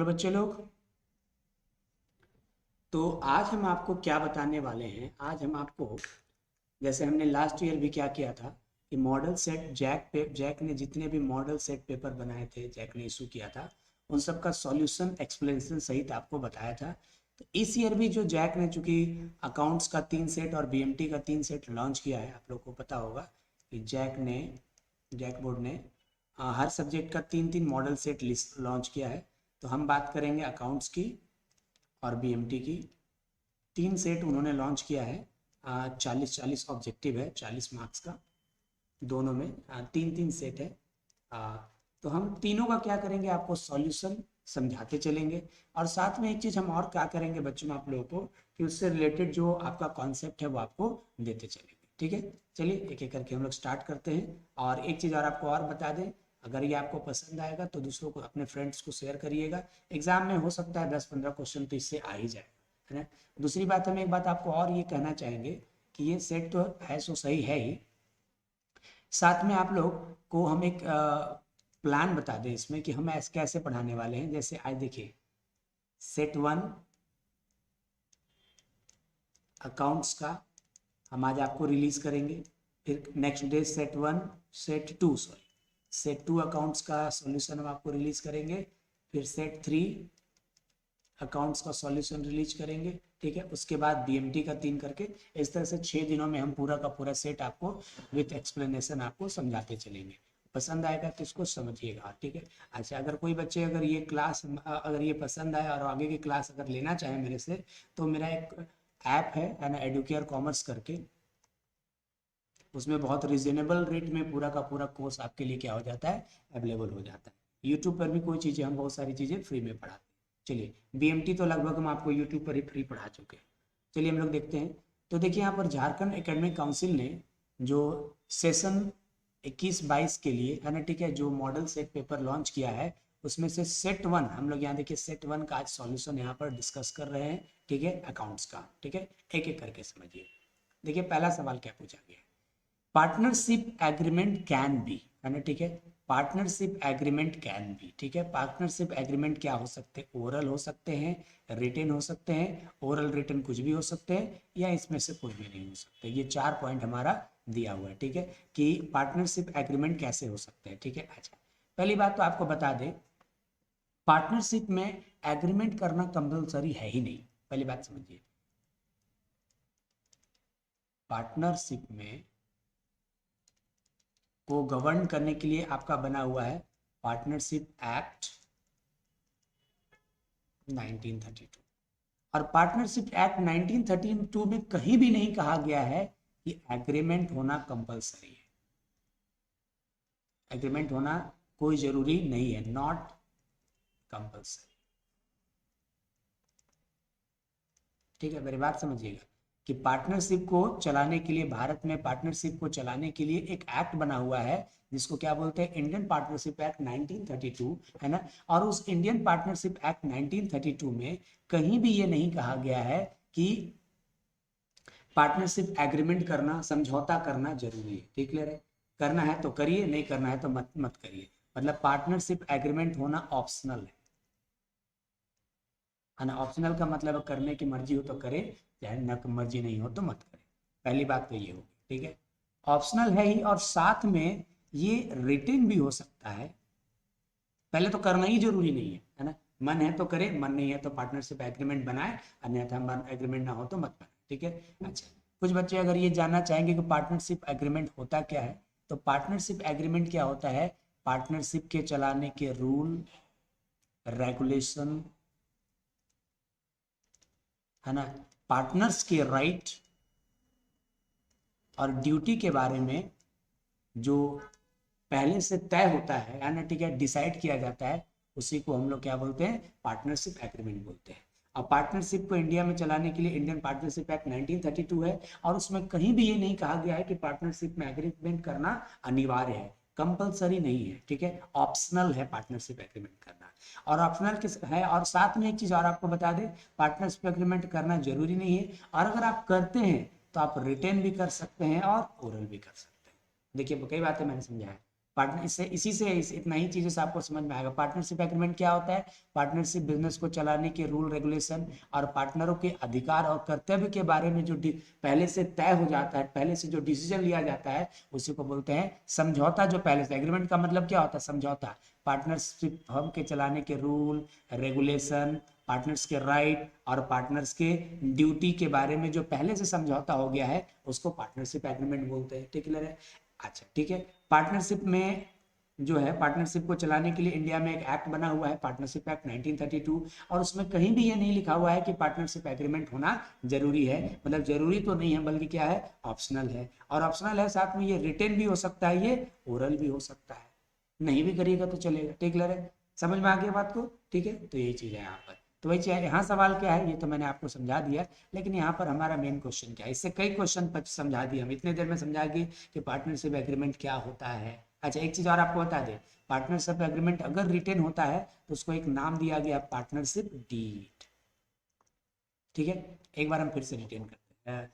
बच्चे लोग, तो आज हम आपको क्या बताने वाले हैं। आज हम आपको, जैसे हमने लास्ट ईयर भी क्या किया था कि मॉडल सेट जैक ने जितने भी मॉडल सेट पेपर बनाए थे, जैक ने इशू किया था, उन सब का सॉल्यूशन एक्सप्लेनेशन सहित आपको बताया था। तो इस ईयर भी जो जैक ने, चूंकि अकाउंट्स का 3 सेट और बीएमटी का 3 सेट लॉन्च किया है, आप लोग को पता होगा कि जैक बोर्ड ने हर सब्जेक्ट का 3-3 मॉडल सेट लिस्ट लॉन्च किया है। तो हम बात करेंगे अकाउंट्स की और बीएमटी की। 3 सेट उन्होंने लॉन्च किया है। 40-40 ऑब्जेक्टिव है, 40 मार्क्स का दोनों में। 3-3 सेट है। तो हम तीनों का क्या करेंगे, आपको सॉल्यूशन समझाते चलेंगे। और साथ में एक चीज़ हम और क्या करेंगे बच्चों में आप लोगों को, कि उससे रिलेटेड जो आपका कॉन्सेप्ट है वो आपको देते चलेंगे। ठीक है, चलिए एक एक करके हम लोग स्टार्ट करते हैं। और एक चीज़ और आपको और बता दें, अगर ये आपको पसंद आएगा तो दूसरों को, अपने फ्रेंड्स को शेयर करिएगा। एग्जाम में हो सकता है 10-15 क्वेश्चन तो इससे आ ही जाए, है ना। दूसरी बात, हम एक बात आपको और ये कहना चाहेंगे कि ये सेट तो है सो सही है ही, साथ में आप लोग को हम एक प्लान बता दें इसमें कि हम ऐसे कैसे पढ़ाने वाले हैं। जैसे आज देखिए, सेट 1 अकाउंट्स का हम आज आपको रिलीज करेंगे। फिर नेक्स्ट डे सेट 2 अकाउंट्स का सॉल्यूशन हम आपको रिलीज करेंगे। फिर सेट 3 अकाउंट्स का सॉल्यूशन रिलीज करेंगे। ठीक है, उसके बाद बीएमटी का 3 करके, इस तरह से 6 दिनों में हम पूरा का पूरा सेट आपको विथ एक्सप्लेनेशन आपको समझाते चलेंगे। पसंद आएगा तो इसको समझिएगा। ठीक है, अच्छा, अगर कोई बच्चे अगर ये क्लास अगर ये पसंद आए और आगे की क्लास अगर लेना चाहे मेरे से, तो मेरा एक ऐप है ना, एडुकेयर कॉमर्स करके। उसमें बहुत रिजनेबल रेट में पूरा का पूरा कोर्स आपके लिए क्या हो जाता है, अवेलेबल हो जाता है। यूट्यूब पर भी कोई चीज़ें, हम बहुत सारी चीज़ें फ्री में पढ़ाते हैं। चलिए, बीएमटी तो लगभग हम आपको यूट्यूब पर ही फ्री पढ़ा चुके हैं। चलिए हम लोग देखते हैं। तो देखिए यहाँ पर झारखंड एकेडमिक काउंसिल ने जो सेशन 21-22 के लिए, है ना, ठीक है, जो मॉडल सेट पेपर लॉन्च किया है, उसमें से सेट 1 हम लोग यहाँ देखिए, सेट 1 का आज सॉल्यूशन यहाँ पर डिस्कस कर रहे हैं। ठीक है, अकाउंट्स का। ठीक है, एक एक करके समझिए। देखिए पहला सवाल क्या पूछा गया है, पार्टनरशिप एग्रीमेंट कैन बी, है ना, ठीक है। पार्टनरशिप एग्रीमेंट कैन बी, ठीक है। पार्टनरशिप एग्रीमेंट क्या हो सकते हैं, ओरल हो सकते हैं, रिटन हो सकते हैं, ओरल रिटन कुछ भी हो सकते हैं, या इसमें से कुछ भी नहीं हो सकते। ये 4 पॉइंट हमारा दिया हुआ है। ठीक है, कि पार्टनरशिप एग्रीमेंट कैसे हो सकते हैं। ठीक है, अच्छा, पहली बात तो आपको बता दें, पार्टनरशिप में एग्रीमेंट करना कंपलसरी है ही नहीं। पहली बात समझिए, पार्टनरशिप में को गवर्न करने के लिए आपका बना हुआ है पार्टनरशिप एक्ट 1932। और पार्टनरशिप एक्ट 1932 में कहीं भी नहीं कहा गया है कि एग्रीमेंट होना कंपलसरी है। एग्रीमेंट होना कोई जरूरी नहीं है, नॉट कंपलसरी। ठीक है, मेरी बात समझिएगा कि पार्टनरशिप को चलाने के लिए, भारत में पार्टनरशिप को चलाने के लिए एक एक्ट बना हुआ है जिसको क्या बोलते हैं, इंडियन पार्टनरशिप एक्ट 1932, है ना। और उस इंडियन पार्टनरशिप एक्ट 1932 में कहीं भी ये नहीं कहा गया है कि पार्टनरशिप एग्रीमेंट करना, समझौता करना जरूरी है। ठीक है, करना है तो करिए, नहीं करना है तो मत मत करिए। मतलब पार्टनरशिप एग्रीमेंट होना ऑप्शनल है ना। ऑप्शनल का मतलब करने की मर्जी हो तो करे, चाहे न मर्जी नहीं हो तो मत करे। पहली बात तो ये होगी। ठीक है, ऑप्शनल है ही, और साथ में ये रिटन भी हो सकता है। पहले तो करना ही जरूरी नहीं है ना। मन है तो करे, मन नहीं है तो पार्टनरशिप एग्रीमेंट बनाए, अन्यथा मन एग्रीमेंट ना हो तो मत बनाए। ठीक है, अच्छा, कुछ बच्चे अगर ये जानना चाहेंगे कि पार्टनरशिप एग्रीमेंट होता क्या है, तो पार्टनरशिप एग्रीमेंट क्या होता है, पार्टनरशिप के चलाने के रूल रेगुलेशन, है ना, पार्टनर्स के राइट और ड्यूटी के बारे में जो पहले से तय होता है ना, ठीक है, डिसाइड किया जाता है, उसी को हम लोग क्या बोलते हैं, पार्टनरशिप एग्रीमेंट बोलते हैं। और पार्टनरशिप को इंडिया में चलाने के लिए इंडियन पार्टनरशिप एक्ट 1932 है, और उसमें कहीं भी ये नहीं कहा गया है कि पार्टनरशिप में एग्रीमेंट करना अनिवार्य है, कंपलसरी नहीं है। ठीक है, ऑप्शनल है पार्टनरशिप एग्रीमेंट करना, और ऑप्शनल किस है। और साथ में एक चीज और आपको बता दें, पार्टनरशिप एग्रीमेंट करना जरूरी नहीं है, और अगर आप करते हैं तो आप रिटर्न भी कर सकते हैं और ओरल भी कर सकते हैं। देखिए कई बातें मैंने समझाया, पार्टनर इससे इतना ही चीज़ों से आपको समझ में आएगा। पार्टनरशिप एग्रीमेंट क्या होता है? पार्टनरशिप बिजनेस को चलाने के रूल रेगुलेशन और पार्टनरों के अधिकार और कर्तव्य के बारे में जो पहले से तय हो जाता है, पहले से जो डिसीजन लिया जाता है, उसी को बोलते हैं समझौता। जो पहले से एग्रीमेंट का मतलब क्या होता है? समझौता। पार्टनरशिप फर्म के चलाने के रूल रेगुलेशन, पार्टनर्स के राइट और पार्टनर्स के ड्यूटी के बारे में जो पहले से समझौता हो गया है, उसको पार्टनरशिप एग्रीमेंट बोलते हैं। ठीक है? अच्छा, ठीक है। पार्टनरशिप में जो है, पार्टनरशिप को चलाने के लिए इंडिया में एक एक्ट बना हुआ है, पार्टनरशिप एक्ट 1932, और उसमें कहीं भी ये नहीं लिखा हुआ है कि पार्टनरशिप एग्रीमेंट होना जरूरी है। मतलब जरूरी तो नहीं है, बल्कि क्या है? ऑप्शनल है। और ऑप्शनल है, साथ में ये रिटेन भी हो सकता है, ये ओरल भी हो सकता है। नहीं भी करिएगा तो चलेगा। ठीक है? समझ में आ गया बात को? ठीक है, तो यही चीज़ है यहाँ पर। तो वही चीज़ यहाँ सवाल क्या है, ये तो मैंने आपको समझा दिया, लेकिन यहाँ पर हमारा मेन क्वेश्चन क्या है? इससे कई क्वेश्चन समझा दिए हम, इतने देर में समझा दिए कि पार्टनरशिप एग्रीमेंट क्या होता है। अच्छा, एक चीज़ और आपको बता दें, पार्टनरशिप एग्रीमेंट अगर रिटेन होता है तो उसको एक नाम दिया गया, पार्टनरशिप डीड। ठीक है, एक बार हम फिर से रिटेन करते हैं,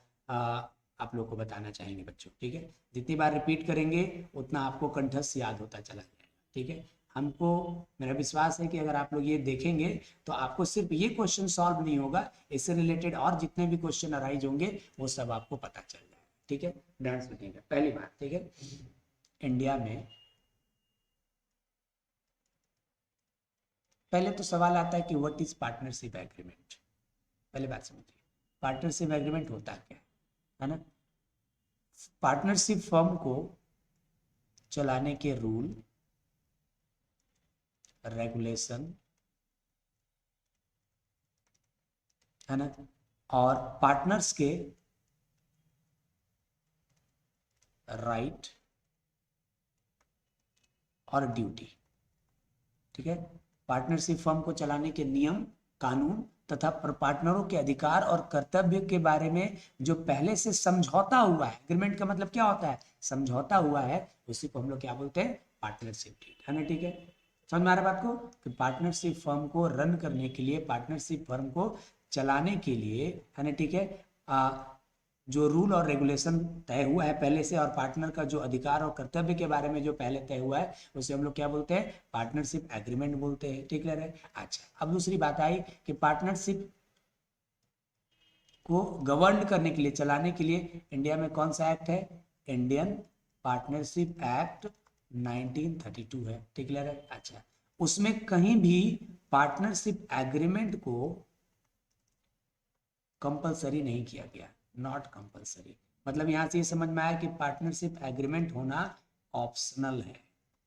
आप लोग को बताना चाहेंगे बच्चों। ठीक है, जितनी बार रिपीट करेंगे उतना आपको कंठस्थ याद होता चला जाएगा। ठीक है, हमको मेरा विश्वास है कि अगर आप लोग ये देखेंगे तो आपको सिर्फ ये क्वेश्चन सॉल्व नहीं होगा, इससे रिलेटेड और जितने भी क्वेश्चन अराइज होंगे वो सब आपको पता चल जाएगा। ठीक है, ध्यान से सुनिएगा। पहली बात, ठीक है, इंडिया में पहले तो सवाल आता है कि व्हाट इज पार्टनरशिप एग्रीमेंट। पहले बात समझिए, पार्टनरशिप एग्रीमेंट होता क्या है ना? पार्टनरशिप फर्म को चलाने के रूल रेगुलेशन है ना, और पार्टनर्स के राइट और ड्यूटी। ठीक है, पार्टनरशिप फर्म को चलाने के नियम कानून तथा पार्टनरों के अधिकार और कर्तव्य के बारे में जो पहले से समझौता हुआ है। एग्रीमेंट का मतलब क्या होता है? समझौता हुआ है, उसी को हम लोग क्या बोलते हैं? पार्टनरशिप डीड, है ना? ठीक है, समझ में आ रहा है बात को? कि पार्टनरशिप फर्म को रन करने के लिए, पार्टनरशिप फर्म को चलाने के लिए, है ना? ठीक है, जो रूल और रेगुलेशन तय हुआ है पहले से, और पार्टनर का जो अधिकार और कर्तव्य के बारे में जो पहले तय हुआ है, उसे हम लोग क्या बोलते हैं? पार्टनरशिप एग्रीमेंट बोलते हैं। ठीक है? अच्छा, अब दूसरी बात आई कि पार्टनरशिप को गवर्न करने के लिए, चलाने के लिए इंडिया में कौन सा एक्ट है? इंडियन पार्टनरशिप एक्ट 1932 है। ठीक है? अच्छा, उसमें कहीं भी पार्टनरशिप एग्रीमेंट को कंपलसरी नहीं किया गया, नॉट कंपलसरी। मतलब यहां से ये समझ में आया कि पार्टनरशिप एग्रीमेंट होना ऑप्शनल है।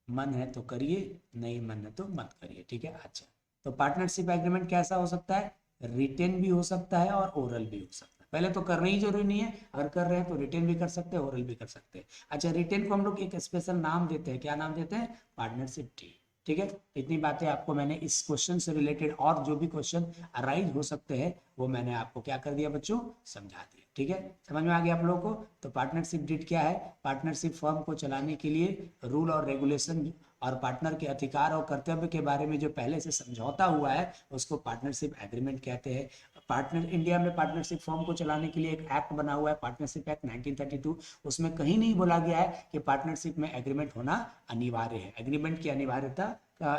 मन है तो करिए, नहीं मन है तो मत करिए। ठीक है? अच्छा, तो पार्टनरशिप एग्रीमेंट कैसा हो सकता है? रिटेन भी हो सकता है और ओरल भी हो सकता है। पहले तो करना ही जरूरी नहीं है, अगर कर रहे हैं तो रिटेन भी कर सकते हैं, ओरल भी कर सकते हैं। अच्छा, रिटेन को हम लोग एक स्पेशल नाम देते हैं, क्या नाम देते हैं? Partnership deed. ठीक है, इतनी बातें आपको मैंने इस क्वेश्चन से रिलेटेड, और जो भी क्वेश्चन अराइज हो सकते हैं वो मैंने आपको क्या कर दिया बच्चों? समझा दिया। ठीक है, समझ में आ गया आप लोगों को? तो पार्टनरशिप डीड क्या है? पार्टनरशिप फर्म को चलाने के लिए रूल और रेगुलेशन और पार्टनर के अधिकार और कर्तव्य के बारे में जो पहले से समझौता हुआ है, उसको पार्टनरशिप एग्रीमेंट कहते हैं। पार्टनर इंडिया में पार्टनरशिप फर्म को चलाने के लिए एक एक्ट बना हुआ है, पार्टनरशिप एक्ट 1932। उसमें कहीं नहीं बोला गया है कि पार्टनरशिप में एग्रीमेंट होना अनिवार्य है। एग्रीमेंट की अनिवार्यता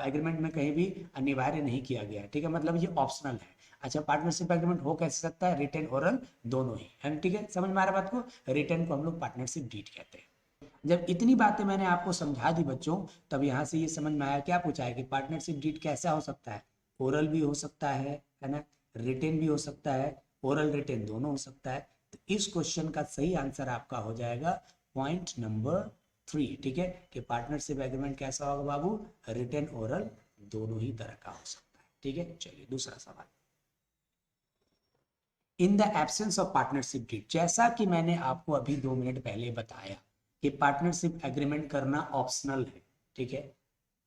एग्रीमेंट में कहीं भी अनिवार्य नहीं किया गया है। ठीक है, मतलब ये ऑप्शनल है। अच्छा, पार्टनरशिप एग्रीमेंट हो कैसे सकता है? रिटेन ओरल दोनों ही है। ठीक है, समझ में आ रहा है बात को? रिटेन को हम लोग पार्टनरशिप डीड कहते हैं। जब इतनी बातें मैंने आपको समझा दी बच्चों, तब यहाँ से ये समझ में आया, क्या पूछा है कि पार्टनरशिप डीड कैसा हो सकता है? ओरल भी हो सकता है ना? रिटेन भी हो सकता है, ओरल रिटेन दोनों हो सकता है। तो इस क्वेश्चन का सही आंसर आपका हो जाएगा पॉइंट नंबर 3। ठीक है, कि पार्टनरशिप एग्रीमेंट कैसा होगा बाबू? रिटेन ओरल दोनों ही तरह का हो सकता है। ठीक है, चलिए दूसरा सवाल। In the absence of partnership deed, जैसा कि मैंने आपको अभी 2 मिनट पहले बताया कि पार्टनरशिप एग्रीमेंट करना ऑप्शनल है। ठीक है,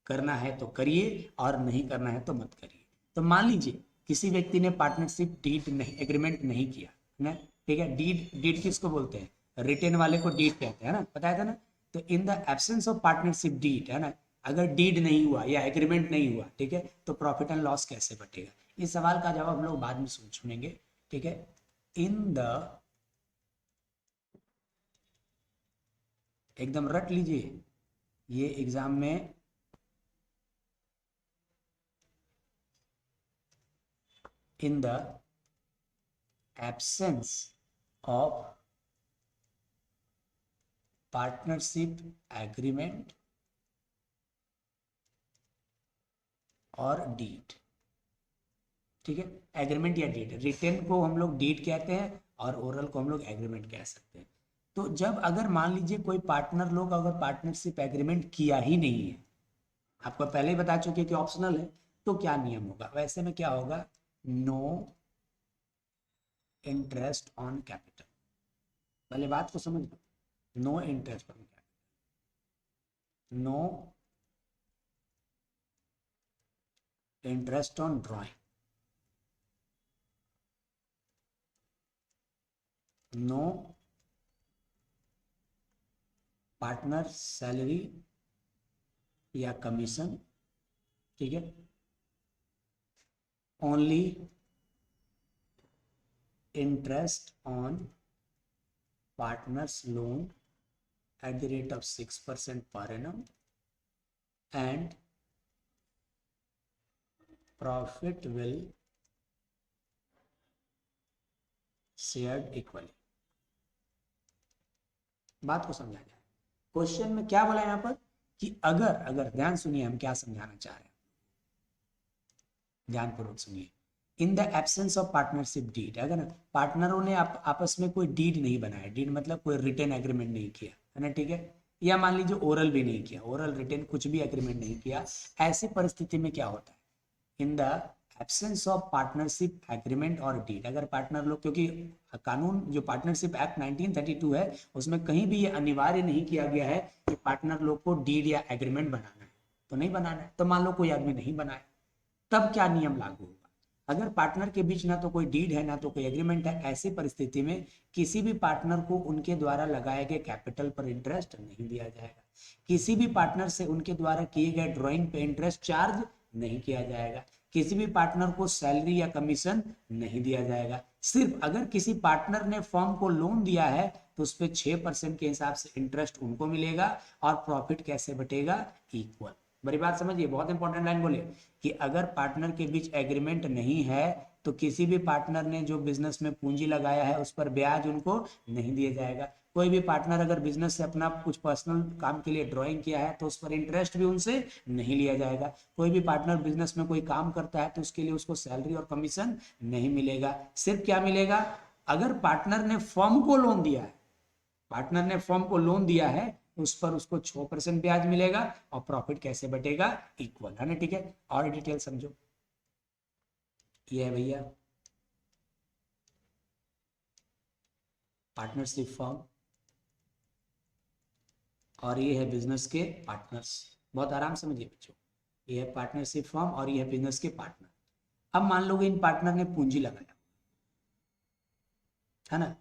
करना है तो करिए और नहीं करना है तो मत करिए। तो मान लीजिए किसी व्यक्ति ने पार्टनरशिप डीड नहीं, एग्रीमेंट नहीं किया ना। ठीक है, डीड डीड किसको बोलते हैं? रिटेन वाले को डीड कहते हैं ना, बताया था ना? तो in the absence of partnership deed, है ना, अगर डीड नहीं हुआ या एग्रीमेंट नहीं हुआ, ठीक है, तो प्रॉफिट एंड लॉस कैसे बटेगा? इस सवाल का जवाब हम लोग बाद में सुनेंगे। ठीक है, इन द, एकदम रट लीजिए, ये एग्जाम में इन the absence of partnership agreement और डीड, ठीक है, एग्रीमेंट या डीड, रिटेन को हम लोग डीड कहते हैं और ओरल को हम लोग एग्रीमेंट कह सकते हैं। तो जब अगर मान लीजिए कोई पार्टनर लोग अगर पार्टनरशिप एग्रीमेंट किया ही नहीं है, आपको पहले ही बता चुके कि ऑप्शनल है, तो क्या नियम होगा, वैसे में क्या होगा, नो इंटरेस्ट ऑन कैपिटल। पहले बात को समझ लो, no interest on capital, no interest on drawing, no partner salary या कमीशन, ठीक है, only interest on partners loan at the rate of 6% per annum and profit will shared equally। बात को समझा जाए, क्वेश्चन में क्या बोला यहाँ पर कि अगर अगर ध्यान सुनिए हम क्या समझाना चाह रहे हैं, ध्यानपूर्वक सुनिए, in the absence of partnership deed, अगर पार्टनरों ने आपस में कोई डीड नहीं बनाया, डीड मतलब कोई रिटर्न एग्रीमेंट नहीं किया है ना, ठीक है, या मान लीजिए ओरल भी नहीं किया, ओरल रिटर्न कुछ भी एग्रीमेंट नहीं किया, ऐसी परिस्थिति में क्या होता है, इन the absence of partnership agreement और डीड, अगर पार्टनर लोग, क्योंकि कानून जो पार्टनरशिप एक्ट 1932 है उसमें कहीं भी ये अनिवार्य नहीं किया गया है कि पार्टनर लोग को डीड या एग्रीमेंट बनाना है, तो नहीं बनाना है, तो मान लो कोई आदमी नहीं बनाया, तब क्या नियम लागू होगा, अगर पार्टनर के बीच ना तो कोई डीड है ना तो कोई एग्रीमेंट है, ऐसी परिस्थिति में किसी भी पार्टनर को उनके द्वारा लगाए गए कैपिटल पर इंटरेस्ट नहीं दिया जाएगा, किसी भी पार्टनर से उनके द्वारा किए गए ड्राइंग पे इंटरेस्ट चार्ज नहीं किया जाएगा, किसी भी पार्टनर को सैलरी या कमीशन नहीं दिया जाएगा, सिर्फ अगर किसी पार्टनर ने फर्म को लोन दिया है तो उस पर 6% के हिसाब से इंटरेस्ट उनको मिलेगा और प्रॉफिट कैसे बटेगा, इक्वल। बड़ी बात समझिए, बहुत इंपॉर्टेंट लाइन बोले कि अगर पार्टनर के बीच एग्रीमेंट नहीं है तो किसी भी पार्टनर ने जो बिजनेस में पूंजी लगाया है उस पर ब्याज उनको नहीं दिया जाएगा, कोई भी पार्टनर अगर बिजनेस से अपना कुछ पर्सनल काम के लिए ड्राइंग किया है तो उस पर इंटरेस्ट भी उनसे नहीं लिया जाएगा, कोई भी पार्टनर बिजनेस में कोई काम करता है तो उसके लिए उसको सैलरी और कमीशन नहीं मिलेगा, सिर्फ क्या मिलेगा, अगर पार्टनर ने फर्म को लोन दिया है, पार्टनर ने फर्म को लोन दिया है उस पर उसको 6% ब्याज मिलेगा और प्रॉफिट कैसे बटेगा, इक्वल, है ना, ठीक है। और डिटेल समझो, ये है भैया पार्टनरशिप फर्म और ये है बिजनेस के पार्टनर्स, बहुत आराम से समझिए बच्चों, ये है पार्टनरशिप फर्म और ये है बिजनेस के पार्टनर। अब मान लो इन पार्टनर ने पूंजी लगाया है ना,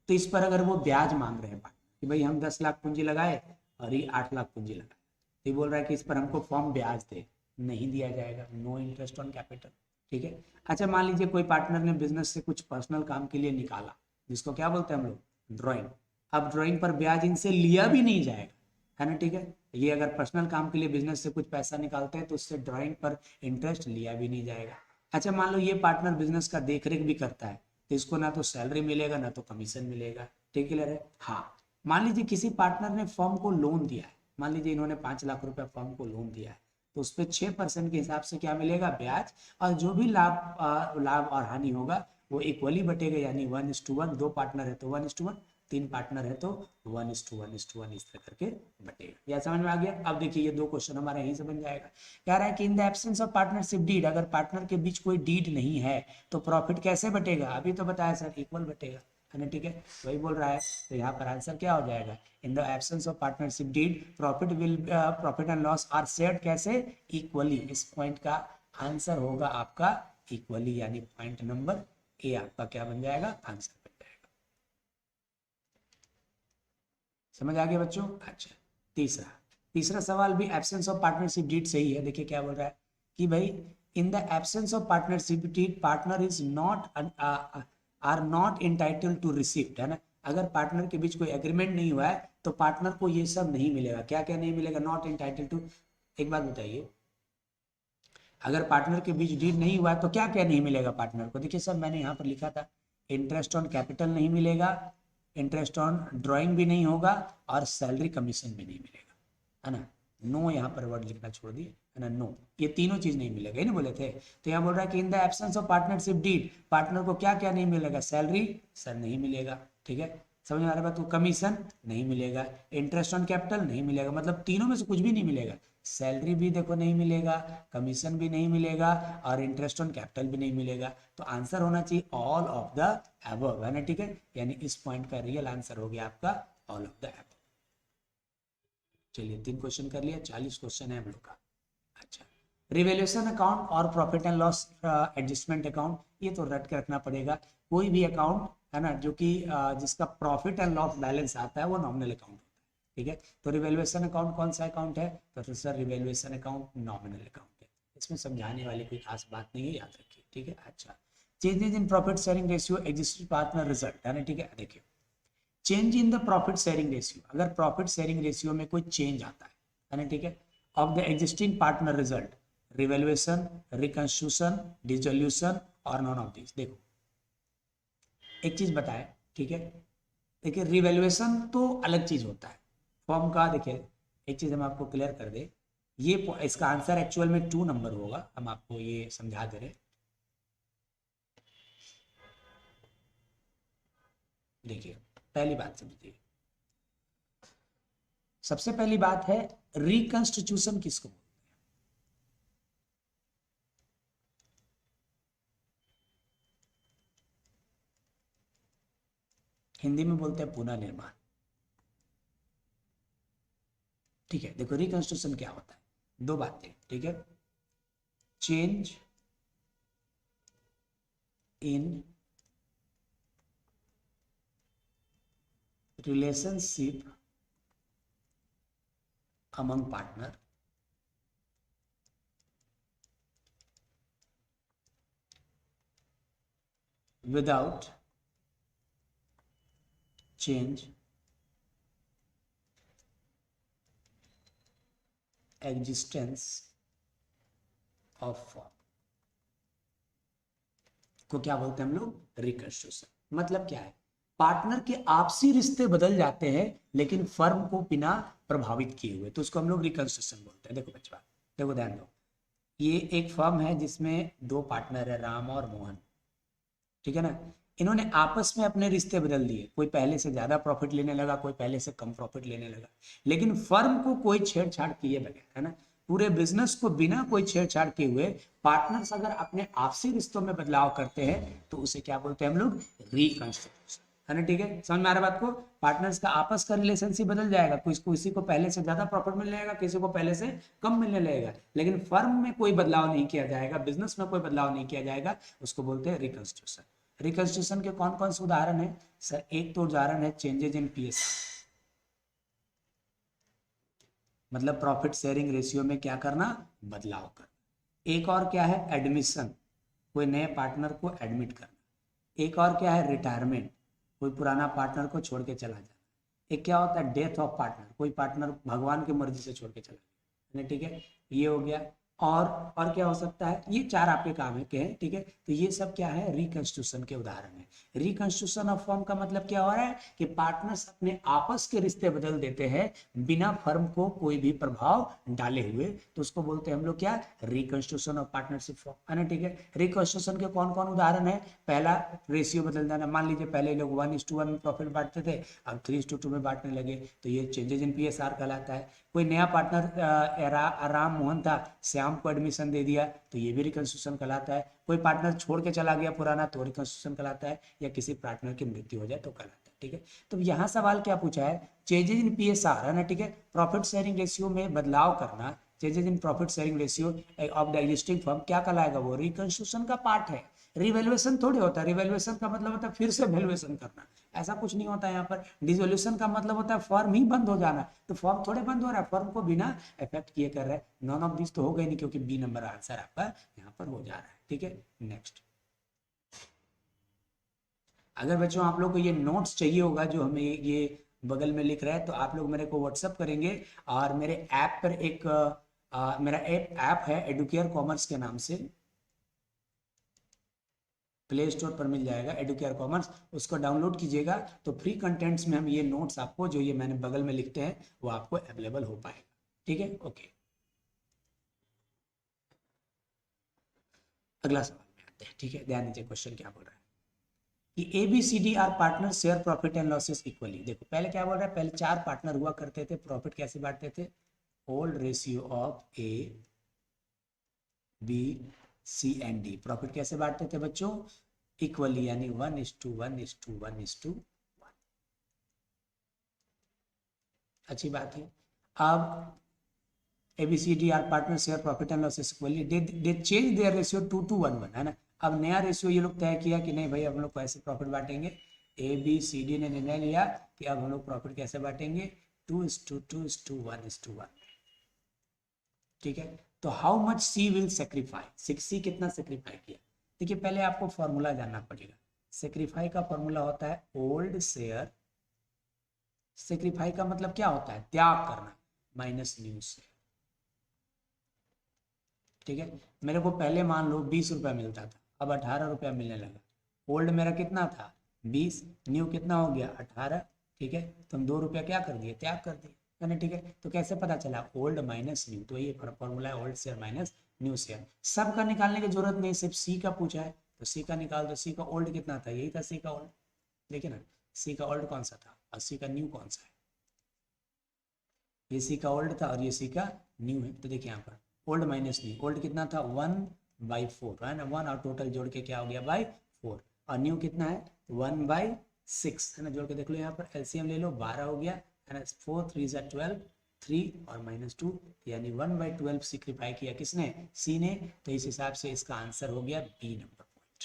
तो इस पर अगर वो ब्याज मांग रहे हैं कि भाई हम 10 लाख पूंजी लगाए और ये 8 लाख पूंजी लगाए, तो ये बोल रहा है कि इस पर हमको फर्म ब्याज दे, नहीं दिया जाएगा, नो इंटरेस्ट ऑन कैपिटल, ठीक है। अच्छा मान लीजिए कोई पार्टनर ने बिजनेस से कुछ पर्सनल काम के लिए निकाला, जिसको क्या बोलते हैं हम लोग, ड्राइंग, अब ड्राइंग पर ब्याज इनसे लिया भी नहीं जाएगा, है ना, ठीक है, ये अगर पर्सनल काम के लिए बिजनेस से कुछ पैसा निकालते हैं तो उससे ड्राइंग पर इंटरेस्ट लिया भी नहीं जाएगा। अच्छा मान लो ये पार्टनर बिजनेस का देखरेख भी करता है तो इसको ना तो सैलरी मिलेगा ना तो कमीशन मिलेगा, ठीक क्लियर है। हाँ मान लीजिए किसी पार्टनर ने फर्म को लोन दिया है, मान लीजिए इन्होंने 5 लाख रुपया फर्म को लोन दिया है तो उस पर 6% के हिसाब से क्या मिलेगा, ब्याज, और जो भी लाभ और हानि होगा वो इक्वली बटेगा, यानी 1:1, 2 पार्टनर है तो 1:1, 3 पार्टनर है तो 1:1:1 इस तरह करके बटेगा। यह समझ में आ गया। अब देखिए ये 2 क्वेश्चन हमारे यहीं से बन जाएगा। कह रहा है कि in the absence of partnership deed, अगर पार्टनर के बीच कोई डीड नहीं है तो प्रॉफिट कैसे बटेगा, अभी तो बताया सर, इक्वल बटेगा, है ना, ठीक है, वही बोल रहा है। तो यहाँ पर आंसर क्या हो जाएगा, in the absence of partnership deed profit and loss are shared कैसे, इक्वली। इस पॉइंट का आंसर होगा आपका इक्वली, यानी पॉइंट नंबर ए आपका क्या बन जाएगा, आंसर बन जाएगा। समझ आ गया बच्चों। अच्छा तीसरा सवाल भी एब्सेंस ऑफ पार्टनरशिप डीड से ही है। देखिए क्या बोल रहा है कि भाई in the absence of partnership deed partner is not are not entitled to receive, है ना, अगर पार्टनर के बीच कोई एग्रीमेंट नहीं हुआ है तो पार्टनर को ये सब नहीं मिलेगा। क्या क्या नहीं मिलेगा? Not entitled to. एक बात बताइए, अगर पार्टनर के बीच डीड नहीं हुआ तो क्या क्या नहीं मिलेगा पार्टनर को? देखिए सर, मैंने यहाँ पर लिखा था, इंटरेस्ट ऑन कैपिटल नहीं मिलेगा, इंटरेस्ट ऑन ड्राइंग भी नहीं होगा, और सैलरी कमीशन भी नहीं मिलेगा, है ना। नो यहाँ पर वर्ड लिखना छोड़ दिए, है ना, नो, ये तीनों चीज नहीं मिलेगा, ये नहीं बोले थे। तो यहाँ बोल रहा है कि in the absence of partnership deed, partner को क्या क्या नहीं मिलेगा? सैलरी सर नहीं मिलेगा, ठीक है, समझ में आ रहा है बात को? कमीशन नहीं मिलेगा, इंटरेस्ट ऑन कैपिटल नहीं मिलेगा, मतलब तीनों में से कुछ भी नहीं मिलेगा। सैलरी भी देखो नहीं मिलेगा, कमीशन भी नहीं मिलेगा, और इंटरेस्ट ऑन कैपिटल भी नहीं मिलेगा। तो आंसर होना चाहिए ऑल ऑफ द अबव, है ना, ठीक है, यानी इस पॉइंट का रियल आंसर हो गया आपका ऑल ऑफ द अबव। चलिए 3 क्वेश्चन कर लिया, 40 क्वेश्चन है हम लोग का। अच्छा, रिवेल्यूशन अकाउंट और profit and loss adjustment account, ये तो रट के रखना पड़ेगा। कोई भी अकाउंट, है ना, जो कि जिसका प्रॉफिट एंड लॉस बैलेंस आता है वो नॉमिनल अकाउंट होता है, ठीक है। तो रिवेल्यूशन अकाउंट कौन सा अकाउंट है? तो sir revaluation account nominal account है, इसमें समझाने वाली कोई खास बात नहीं है, याद रखिए, ठीक है। अच्छा, changes in profit sharing ratio existing partner result, है ना, ठीक है। देखिए, change in the profit sharing ratio, अगर प्रॉफिट शेयरिंग रेशियो में कोई चेंज आता है ना, ठीक है, of the existing partner result, revaluation, reconstruction, dissolution और नॉन ऑफ दिस। देखो एक चीज बताए, ठीक है, देखिए रिवेल्यूशन तो अलग चीज होता है फॉर्म का। देखिए एक चीज हम आपको क्लियर कर दे, ये इसका आंसर एक्चुअल में 2 नंबर होगा, हम आपको ये समझा दे रहे। देखिए पहली बात समझिए, सबसे पहली बात है रिकंस्टिट्यूशन किसको बोलते हैं? हिंदी में बोलते हैं पुनर्निर्माण, ठीक है। देखो रिकंस्ट्रक्शन क्या होता है, 2 बातें, ठीक है, change in relationship among partner without change existence of form को क्या बोलते हैं हम लोग? रिकंस्ट्रक्शन। मतलब क्या है? पार्टनर के आपसी रिश्ते बदल जाते हैं लेकिन फर्म को बिना प्रभावित किए हुए, तो उसको हम लोग रिकंस्ट्रक्शन बोलते हैं। देखो बच्चा, देखो ध्यान दो, ये एक फर्म है जिसमें 2 पार्टनर है, राम और मोहन, ठीक है ना। इन्होंने आपस में अपने रिश्ते बदल दिए, कोई पहले से ज्यादा प्रॉफिट लेने लगा, कोई पहले से कम प्रॉफिट लेने लगा, लेकिन फर्म को कोई छेड़छाड़ किए बगैर, है ना, पूरे बिजनेस को बिना कोई छेड़छाड़ किए हुए पार्टनर्स अगर अपने आपसी रिश्तों में बदलाव करते हैं तो उसे क्या बोलते हैं हम लोग? रिकंस्ट्रक्शन, है ना, ठीक है। समझ में आ रहा बात को? पार्टनर्स का आपस का रिलेशनशिप बदल जाएगा, किसी को पहले से ज्यादा प्रॉफिट मिलने लगेगा, किसी को पहले से कम मिलने लगेगा, लेकिन फर्म में कोई बदलाव नहीं किया जाएगा, बिजनेस में कोई बदलाव नहीं किया जाएगा, उसको बोलते हैं रिकंस्ट्रक्शन। रिकंस्ट्रक्शन के कौन कौन से उदाहरण है सर? एक तो उदाहरण है चेंजेज इन पीएस, मतलब प्रॉफिट शेयरिंग रेशियो में क्या करना? बदलाव करना। एक और क्या है? एडमिशन, कोई नए पार्टनर को एडमिट करना। एक और क्या है? रिटायरमेंट, कोई पुराना पार्टनर को छोड़ के चला जाना। एक क्या होता है? डेथ ऑफ पार्टनर, कोई पार्टनर भगवान की मर्जी से छोड़ के चला गया, ठीक है, ये हो गया। और क्या हो सकता है? ये 4 आपके काम है के हैं, ठीक है। तो ये सब क्या है? रिकंस्ट्रक्शन के उदाहरण है। रिकंस्ट्रक्शन ऑफ फर्म का मतलब क्या हो रहा है कि पार्टनर्स अपने आपस के रिश्ते बदल देते हैं बिना फर्म को कोई भी प्रभाव डाले हुए, तो उसको बोलते हैं हम लोग क्या? रिकंस्ट्रक्शन ऑफ पार्टनरशिप फर्म, है ना, ठीक है। रिकंस्ट्रक्शन के कौन कौन उदाहरण है? पहला, रेशियो बदल जाना, मान लीजिए पहले लोग 1:1 में प्रॉफिट बांटते थे, अब 3:2 में बांटने लगे, तो ये चेंजेज इन पीएसआर कहलाता है। कोई नया पार्टनर राम मोहन था, श्याम को एडमिशन दे दिया, तो ये भी रिकंस्ट्रक्शन कहलाता है। कोई पार्टनर छोड़ के चला गया पुराना, तो रिकंस्ट्रक्शन कहलाता है, या किसी पार्टनर की मृत्यु हो जाए तो कहलाता है, ठीक है। तो यहाँ सवाल क्या पूछा है? चेंजेज इन पीएसआर, है ना, ठीक है, प्रॉफिट शेयरिंग रेशियो में बदलाव करना, changes in profit sharing ratio of the existing firm, क्या कहलाएगा? वो रिकंस्ट्रक्शन का पार्ट है। रिवैल्यूएशन थोड़ी होता है, रिवैल्यूएशन का मतलब होता है फिर से वैल्यूएशन करना, ऐसा कुछ नहीं होता है यहाँ पर। डिसोल्यूशन का मतलब होता है फर्म ही बंद हो जाना, तो फर्म थोड़े बंद हो रहा है, फर्म को बिना इफेक्ट किए कर रहा है। नॉन ऑफ दिस तो हो गई नहीं, क्योंकि बी नंबर आंसर आपका यहाँ पर हो जा रहा है, ठीक है। नेक्स्ट, अगर बच्चों आप लोग को ये नोट्स चाहिए होगा जो हमें ये बगल में लिख रहा है, तो आप लोग मेरे को व्हाट्सअप करेंगे और मेरे ऐप पर एक मेरा ऐप है एडुकेयर कॉमर्स के नाम से, प्ले स्टोर पर मिल जाएगा एडुकेयर कॉमर्स, उसको डाउनलोड कीजिएगा तो फ्री कंटेंट्स में हम ये नोट्स आपको जो ये मैंने बगल में लिखते हैं वो आपको अवेलेबल हो पाएगा। ठीक है, ओके। अगला सवाल में आते हैं। ठीक है, ध्यान दीजिए क्वेश्चन क्या बोल रहा है कि A B C D are partner share profit and losses equally. देखो पहले क्या बोल रहा है, पहले 4 पार्टनर हुआ करते थे, प्रॉफिट कैसे बांटते थे, old ratio of A B C and D, profit कैसे बांटते थे बच्चों, इक्वली, यानी 1:1:1:1:1। अच्छी बात है। अब ABCD are partner share profit and losses equally, they change their ratio 2:1:1, है ना। अब नया रेशियो ये लोग तय किया कि नहीं भाई अब हम लोग कैसे प्रॉफिट बांटेंगे, ABCD ने निर्णय लिया कि अब हम लोग प्रॉफिट कैसे बांटेंगे, 2:2:1:1। ठीक है, तो how much C will sacrifice, C कितना सेक्रीफाई किया। देखिए पहले आपको फॉर्मूला जानना पड़ेगा, सेक्रीफाई का फॉर्मूला होता है ओल्ड शेयर, सेक्रीफाई का मतलब क्या होता है, त्याग करना, माइनस न्यू शेयर। ठीक है, मेरे को पहले मान लो 20 रुपया मिलता था, अब 18 रुपया मिलने लगा, ओल्ड मेरा कितना था 20, न्यू कितना हो गया 18। ठीक है, तो हम 2 रुपया क्या कर दिए, त्याग कर दिए, है ना। ठीक है, तो कैसे पता चला, ओल्ड माइनस न्यू, तो ये फॉर्मूला है old share minus new share. सब का निकालने की जरूरत नहीं, सिर्फ सी का पूछा है तो सी का निकाल दो। सी का ओल्ड कितना था, यही था सी का ओल्ड, देखिए ना, सी का ओल्ड कौन सा था और सी का न्यू कौन सा है, ये सी का ओल्ड था और ये सी का न्यू है। तो देखिए यहाँ पर ओल्ड माइनस न्यू, ओल्ड कितना था 1/4, है ना, 1 और टोटल जोड़ के क्या हो गया बाई 4, और न्यू कितना है 1/6, है ना, जोड़ के देख लो यहाँ पर एलसीएम ले लो, 12 हो गया, है ना, 4 3 12, 3 और -2, यानी 1/12 सिक्रीफाई किया किसने, सी ने, तो इस हिसाब से इसका आंसर हो गया बी नंबर पॉइंट।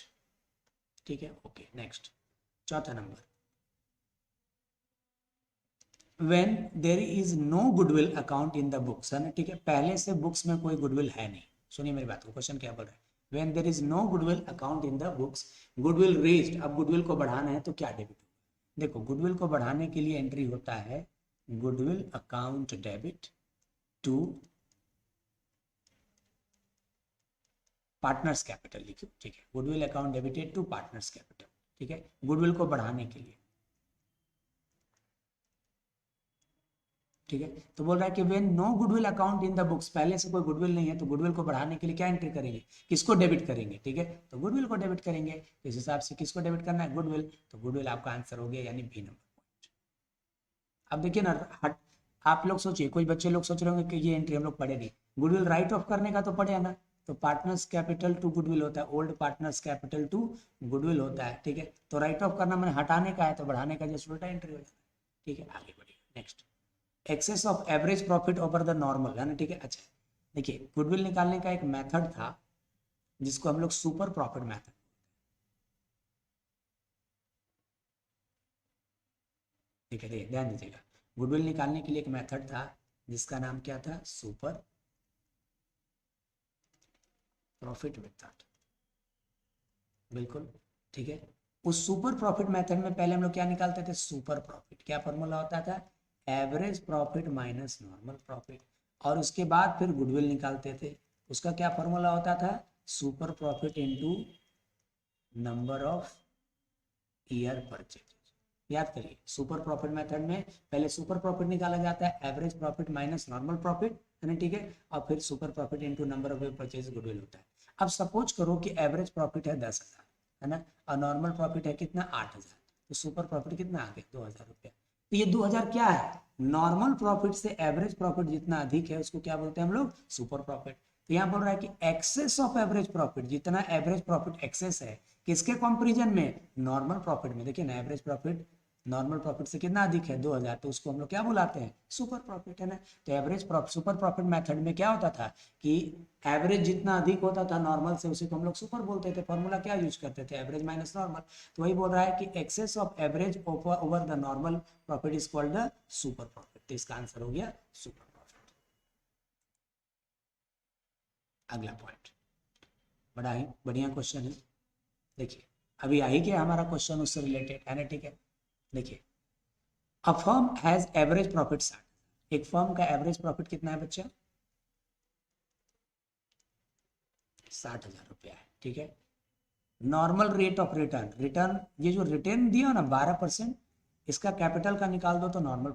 ठीक है, ओके। नेक्स्ट, चौथा number, when there is no goodwill account in the books, है ना। ठीक है, पहले से बुक्स में कोई गुडविल है नहीं, सुनिए मेरी बात को, क्वेश्चन क्या बोल रहा है, when there is no goodwill account in the books, goodwill raised, अब गुडविल को बढ़ाना है तो क्या डेबिट होगा, देखो गुडविल को बढ़ाने के लिए एंट्री होता है goodwill account debit to partners capital, लिखिए। ठीक है, goodwill account debited to partners capital. ठीक है, गुडविल को बढ़ाने के लिए, ठीक है, तो बोल रहा है कि when no goodwill account in the books, पहले से कोई गुडविल नहीं है तो गुडविल को बढ़ाने के लिए क्या एंट्री करेंगे, किसको डेबिट करेंगे, ठीक है, तो गुडविल को डेबिट करेंगे, इस हिसाब से किसको डेबिट करना है, गुडविल, तो गुडविल आपका आंसर हो गया, यानी बी नंबर पॉइंट। अब देखिए ना, हट, आप लोग सोचिए, कोई बच्चे लोग सोच रहे होंगे कि ये एंट्री हम लोग पढ़े नहीं, गुडविल राइट ऑफ करने का तो पढ़े ना, तो पार्टनर्स कैपिटल टू गुडविल होता है, old partners capital to goodwill होता है। ठीक है, तो राइट ऑफ करना मैंने हटाने का है, तो बढ़ाने का जस्ट उल्टा एंट्री हो जाता है। ठीक है, आगे बढ़िए। Next, excess of average profit over the normal, है ना। ठीक है, अच्छा देखिए, गुडविल निकालने का एक मेथड था जिसको हम लोग सुपर प्रॉफिट मेथड, ठीक है, ध्यान दीजिएगा, गुडविल निकालने के लिए एक मेथड था जिसका नाम क्या था, सुपर प्रॉफिट मेथड, बिल्कुल। ठीक है, उस सुपर प्रॉफिट मेथड में पहले हम लोग क्या निकालते थे, सुपर प्रॉफिट, क्या फॉर्मूला होता था, average profit minus normal profit, और उसके बाद फिर गुडविल निकालते थे, उसका क्या फॉर्मूला होता था, super profit into number of year purchase. याद करिए, सुपर प्रॉफिट मेथड में पहले सुपर प्रॉफिट निकाला जाता है, average profit minus normal profit, है ना। ठीक है, और फिर super profit into number of year purchase goodwill होता है। अब सपोज करो कि एवरेज प्रॉफिट है 10,000, है ना, और नॉर्मल प्रॉफिट है कितना 8,000, तो सुपर प्रॉफिट कितना आ गया 2,000 रुपया। तो ये 2,000 क्या है, नॉर्मल प्रॉफिट से एवरेज प्रॉफिट जितना अधिक है उसको क्या बोलते हैं हम लोग, सुपर प्रॉफिट। तो यहाँ बोल रहा है कि एक्सेस ऑफ एवरेज प्रॉफिट, जितना एवरेज प्रॉफिट एक्सेस है किसके कंपैरिजन में, नॉर्मल प्रॉफिट में। देखिए ना, एवरेज प्रॉफिट नॉर्मल प्रॉफिट से कितना अधिक है 2,000, तो उसको हम लोग क्या बुलाते हैं, सुपर प्रॉफिट, है ना। तो एवरेज सुपर प्रॉफिट मेथड में क्या होता था कि एवरेज जितना अधिक होता था नॉर्मल से, उसी को हम लोग सुपर बोलते थे, फॉर्मूला क्या यूज करते थे, एवरेज माइनस नॉर्मल। तो वही बोल रहा है कि excess of average over the normal profit is called the super profit, तो इसका आंसर हो गया सुपर प्रॉफिट। अगला पॉइंट, बड़ा ही बढ़िया क्वेश्चन है, देखिए अभी आई क्या हमारा क्वेश्चन उससे रिलेटेड, है ना। ठीक है, देखिए a firm has average profit 60, एक फर्म का एवरेज प्रॉफिट कितना है बच्चा? 60,000 रुपया है, ठीक है। Normal rate of return, return ये जो रिटर्न दिया ना 12%, इसका कैपिटल का निकाल दो तो नॉर्मल,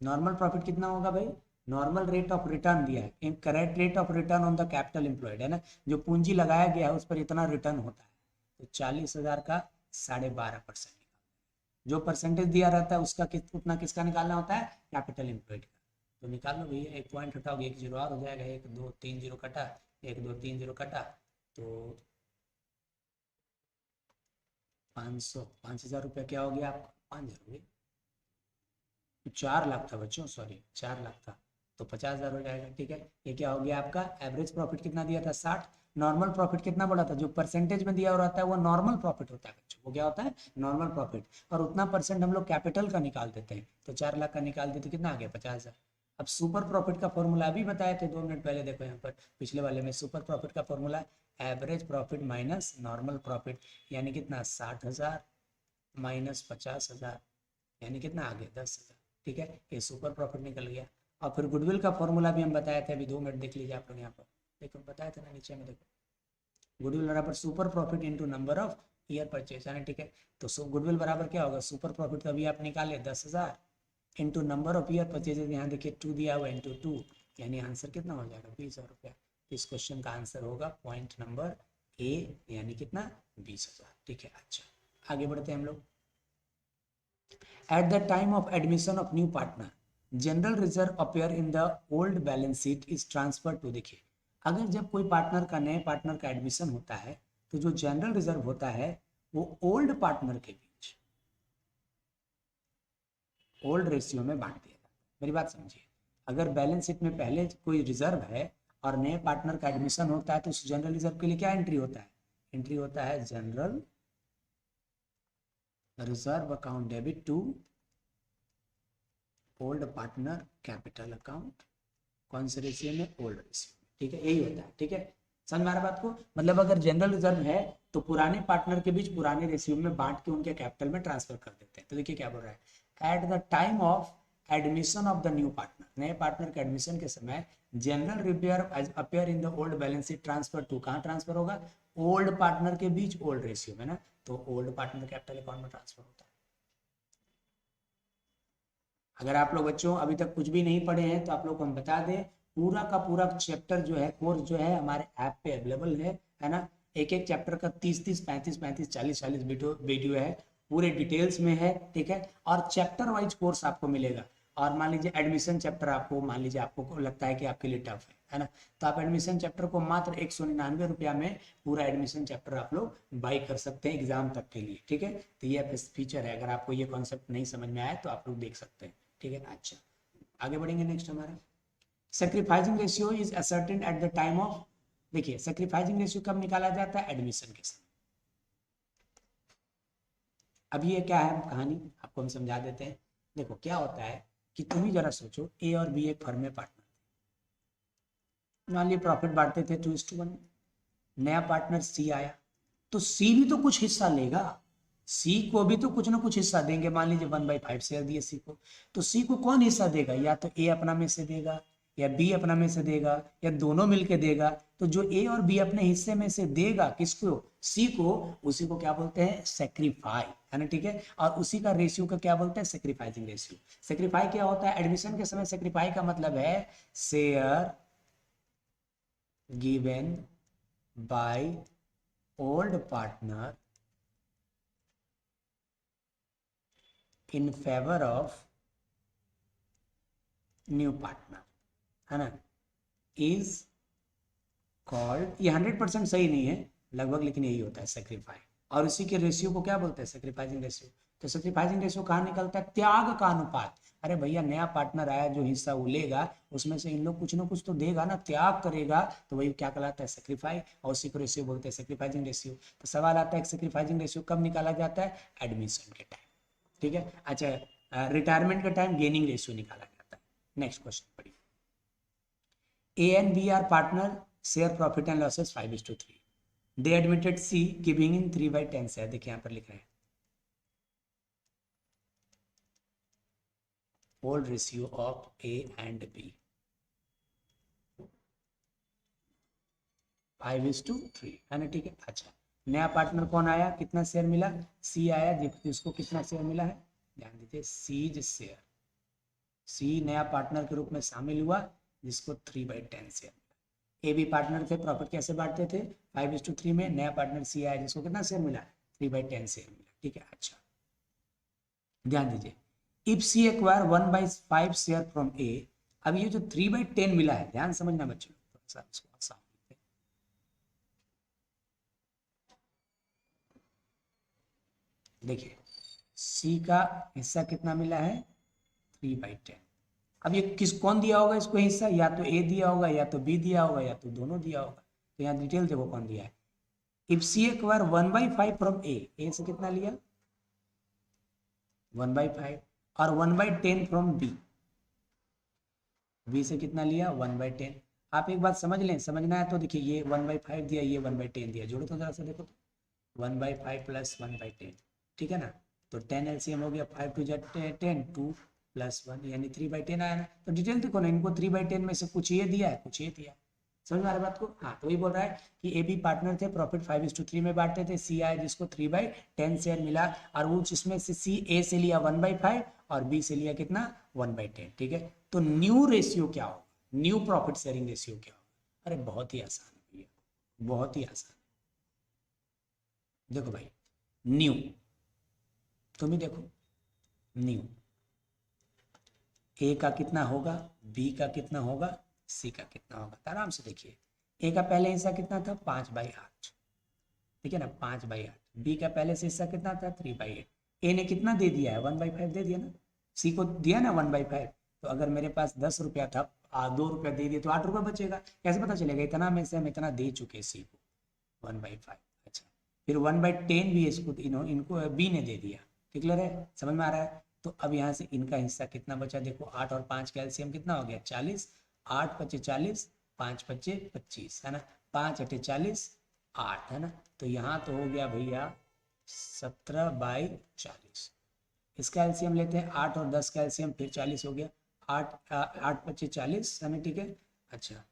नॉर्मल प्रॉफिट कितना होगा भाई? नॉर्मल रेट ऑफ रिटर्न दिया है, correct rate of return on the capital employed है ना, जो पूंजी लगाया गया है उस पर इतना रिटर्न होता है, तो 40,000 का 12.5%, जो परसेंटेज दिया रहता है उसका उतना किसका निकालना होता है? कैपिटल एम्प्लॉयड का। तो निकाल लो भैया, एक पॉइंट हटाओगे एक जीरो और हो जाएगा, 1 2 3 जीरो कटा, 1 2 3 जीरो कटा, तो 5,000 रुपया क्या हो गया आपका? 5,000 हो गया, 4 लाख था बच्चों, सॉरी 4 लाख था, तो 50,000 हो जाएगा, ठीक है। ये क्या हो गया आपका? एवरेज प्रॉफिट कितना दिया था? 60। नॉर्मल प्रॉफिट कितना बोला था? जो परसेंटेज में दिया हुआ रहता है वो नॉर्मल प्रॉफिट होता है बच्चों, वो क्या होता है? नॉर्मल प्रॉफिट, और उतना परसेंट हम लोग कैपिटल का निकाल देते हैं, तो 4 लाख का निकाल देते कितना आ गया? 50,000। अब सुपर प्रॉफिट का फॉर्मूला अभी बताए थे 2 मिनट पहले, देखो यहाँ पर पिछले वाले में, सुपर प्रॉफिट का formula average profit minus normal profit, यानी कितना? 60,000 माइनस 50,000, यानी कितना आ गया? 10,000, ठीक है। ये सुपर प्रॉफिट निकल गया। और फिर गुडविल का फॉर्मूला भी हम बताए थे, अभी 2 मिनट देख लीजिए आप लोग यहाँ पर, देखो बताए थे ना नीचे में, देखो गुडविल बराबर super profit into number of year purchase, है ना, ठीक है। तो गुडविल बराबर क्या होगा? सुपर प्रॉफिट तो अभी आप निकाले 10,000 into number of year purchases, यहाँ देखिए 2 दिया हुआ इंटू 2, यानी आंसर कितना हो जाएगा? 20,000 रुपया। इस क्वेश्चन का आंसर होगा पॉइंट नंबर ए, यानी कितना? 20,000, ठीक है। अच्छा आगे बढ़ते हैं हम लोग। At the time of admission of new partner, general reserve appear in the old balance sheet is transferred to, देखिए अगर जब कोई पार्टनर का, नए पार्टनर का एडमिशन होता है तो जो जनरल रिजर्व होता है वो ओल्ड पार्टनर के बीच ओल्ड रेशियो में बांट दिया जाता है। मेरी बात समझिए, अगर बैलेंस शीट में पहले कोई रिजर्व है और नए पार्टनर का एडमिशन होता है तो उस जनरल रिजर्व के लिए क्या एंट्री होता है? एंट्री होता है general reserve account debit to old partner capital account, कौन से रेशियो में? ओल्ड रेशियो, ठीक है, यही होता है, ठीक है। समझ में आ रहा बात को? मतलब अगर जनरल रिजर्व है तो पुराने पार्टनर के बीच पुराने रेशियो में बांट के उनके कैपिटल में ट्रांसफर कर देते हैं। तो देखिए क्या बोल रहा है, at the time of admission of the new partner, नए पार्टनर के एडमिशन के समय general repair appear in the old balance sheet transfer to, कहाँ ट्रांसफर होगा? ओल्ड पार्टनर के बीच ओल्ड रेशियो में ना, तो ओल्ड पार्टनर कैपिटल अकाउंट में ट्रांसफर होता है। अगर आप लोग बच्चों अभी तक कुछ भी नहीं पढ़े हैं तो आप लोग को हम बता दें, पूरा का पूरा चैप्टर जो है, कोर्स जो है हमारे ऐप पे अवेलेबल है ना। एक एक चैप्टर का 30-30 35-35 40-40 वीडियो है, पूरे डिटेल्स में है, ठीक है। और चैप्टर वाइज कोर्स आपको मिलेगा। और मान लीजिए एडमिशन चैप्टर आपको, मान लीजिए आपको लगता है कि आपके लिए टफ है ना, तो आप एडमिशन चैप्टर को मात्र 199 रुपया में पूरा एडमिशन चैप्टर आप लोग बाई कर सकते हैं एग्जाम तक के लिए, ठीक है। तो ये फीचर है, अगर आपको ये कॉन्सेप्ट नहीं समझ में आया तो आप लोग देख सकते हैं, ठीक है। अच्छा आगे बढ़ेंगे, नेक्स्ट हमारा sacrificing ratio is ascertain eight the time of, देखिए सेक्रीफाइसिंग रेशियो कब निकाला जाता है? एडमिशन के समय। अब ये क्या है कहानी, आपको हम समझा देते हैं। देखो क्या होता है कि तुम ही जरा सोचो, ए और बी एक फर्म में पार्टनर, मान लीजिए प्रॉफिट बांटते थे 2:1, नया पार्टनर सी आया तो सी भी तो कुछ हिस्सा लेगा, सी को भी तो कुछ ना कुछ हिस्सा देंगे। मान लीजिए 1/5 शेयर दिए सी को, तो सी को कौन हिस्सा देगा? या तो ए अपना में से देगा या बी अपना में से देगा या दोनों मिलके देगा। तो जो ए और बी अपने हिस्से में से देगा किसको? सी को, उसी को क्या बोलते हैं? सेक्रीफाई, है ना, ठीक है। और उसी का रेशियो का क्या बोलते हैं? Sacrificing ratio. सेक्रीफाई क्या होता है? एडमिशन के समय सेक्रीफाई का मतलब है share given by old partner in favor of new partner, है ना, is called, ये 100% सही नहीं है लगभग, लेकिन यही होता है सेक्रीफाई। और उसी के रेशियो को क्या बोलते हैं? Sacrificing ratio. तो सेक्रीफाइसिंग रेशियो कहाँ निकलता है? त्याग का अनुपात। अरे भैया नया पार्टनर आया, जो हिस्सा वो लेगा उसमें से इन लोग कुछ ना कुछ तो देगा ना, त्याग करेगा, तो वही क्या कहलाता है? सेक्रीफाई। और उसी को रेशियो बोलते हैं सेक्रीफाइसिंग रेशियो। तो सवाल आता है सेक्रीफाइसिंग रेशियो कब निकाला जाता है? एडमिशन के टाइम, ठीक है। अच्छा रिटायरमेंट के टाइम गेनिंग रेशियो निकाला जाता है। नेक्स्ट क्वेश्चन पढ़िए, A and B are partner, share profit and losses 5:3, they admitted C giving in 3/10 share. देखिए यहाँ पर लिख रहे हैं old ratio of A and B 5:3 है ना, ठीक है। अच्छा, नया पार्टनर कौन आया, कितना शेयर मिला, सी आया, जिसको कितना शेयर मिला है, ध्यान दीजिए, सीज शेयर, सी नया पार्टनर के रूप में शामिल हुआ जिसको 3/10 शेयर मिला। ए बी पार्टनर थे, प्रॉफिट कैसे बांटते थे, 5:3 में, नया पार्टनर सी आया जिसको कितना शेयर मिला, 3/10 शेयर मिला, ठीक है। अच्छा, ध्यान दीजिए, if C acquire 1/5 share from A, अब ये जो 3/10 मिला है, ध्यान समझना बच्चों, थोड़ा सा इसको आसान, देखिए सी का हिस्सा कितना मिला है, 3/10। अब ये कौन दिया होगा इसको हिस्सा, या तो ए दिया होगा, या तो बी दिया होगा, या तो दोनों दिया होगा। तो यहाँ डिटेल देखो कौन दिया है, इफ सी एक्वायर 1/5 फ्रॉम ए से कितना लिया 1/5, और 1/10 फ्रॉम बी से कितना लिया 1/10। आप एक बात समझ लें, समझना है तो देखिए, ये 1/5 दिया, ये 1/10 दिया, जोड़ो तो जरा सा देखो, 1/5 प्लस 1/10, ठीक है ना। तो 10 एलसीएम हो गया, 5 2 10, 2 प्लस 1 यानी 3/10 आया ना। तो डिटेल देखो ना, इनको 3/10 में से कुछ ये दिया है, कुछ ये दिया है, समझ में आ रहा है बात को। हाँ, तो वही बोल रहा है कि ए बी पार्टनर थे, प्रॉफिट 5:3 में बांटते थे, सी आया जिसको 3/10 शेयर मिला, और वो जिसमें से सी ए से लिया 1/5 और बी से लिया कितना 1/10, ठीक है। तो न्यू रेशियो क्या होगा, न्यू प्रॉफिट शेयरिंग रेशियो क्या होगा, अरे बहुत ही आसान है भैया, बहुत ही आसान। देखो भाई, न्यू, तुम ही देखो, न्यू ए का कितना होगा, बी का कितना होगा, सी का कितना होगा, तो आराम से देखिए, ए का पहले हिस्सा कितना था 5/8, ठीक है ना, 5/8। बी का पहले से हिस्सा कितना था 3/8। ए ने कितना दे दिया है 1/5 दे दिया ना, सी को दिया ना 1/5। तो अगर मेरे पास 10 रुपया था, 2 रुपया दे दिए तो 8 रुपया बचेगा, कैसे पता चलेगा, इतना में से हम इतना दे चुके सी को 1/5। अच्छा, फिर 1/10 भी इसको इनको बी ने दे दिया, ठीक लग रहा है, समझ में आ रहा है। तो अब यहाँ से इनका हिस्सा कितना बचा, देखो 8 और 5 का एलसीएम कितना हो गया 40, 8 × 5 = 40, 5 × 5 = 25 है ना, 5 × 8 = 40, 8 है ना। तो यहाँ तो हो गया भैया 17/40। इसका एलसीएम लेते हैं, 8 और 10 का एलसीएम फिर 40 हो गया, 8 8 × 5 = 40 है ना, ठीक है। अच्छा,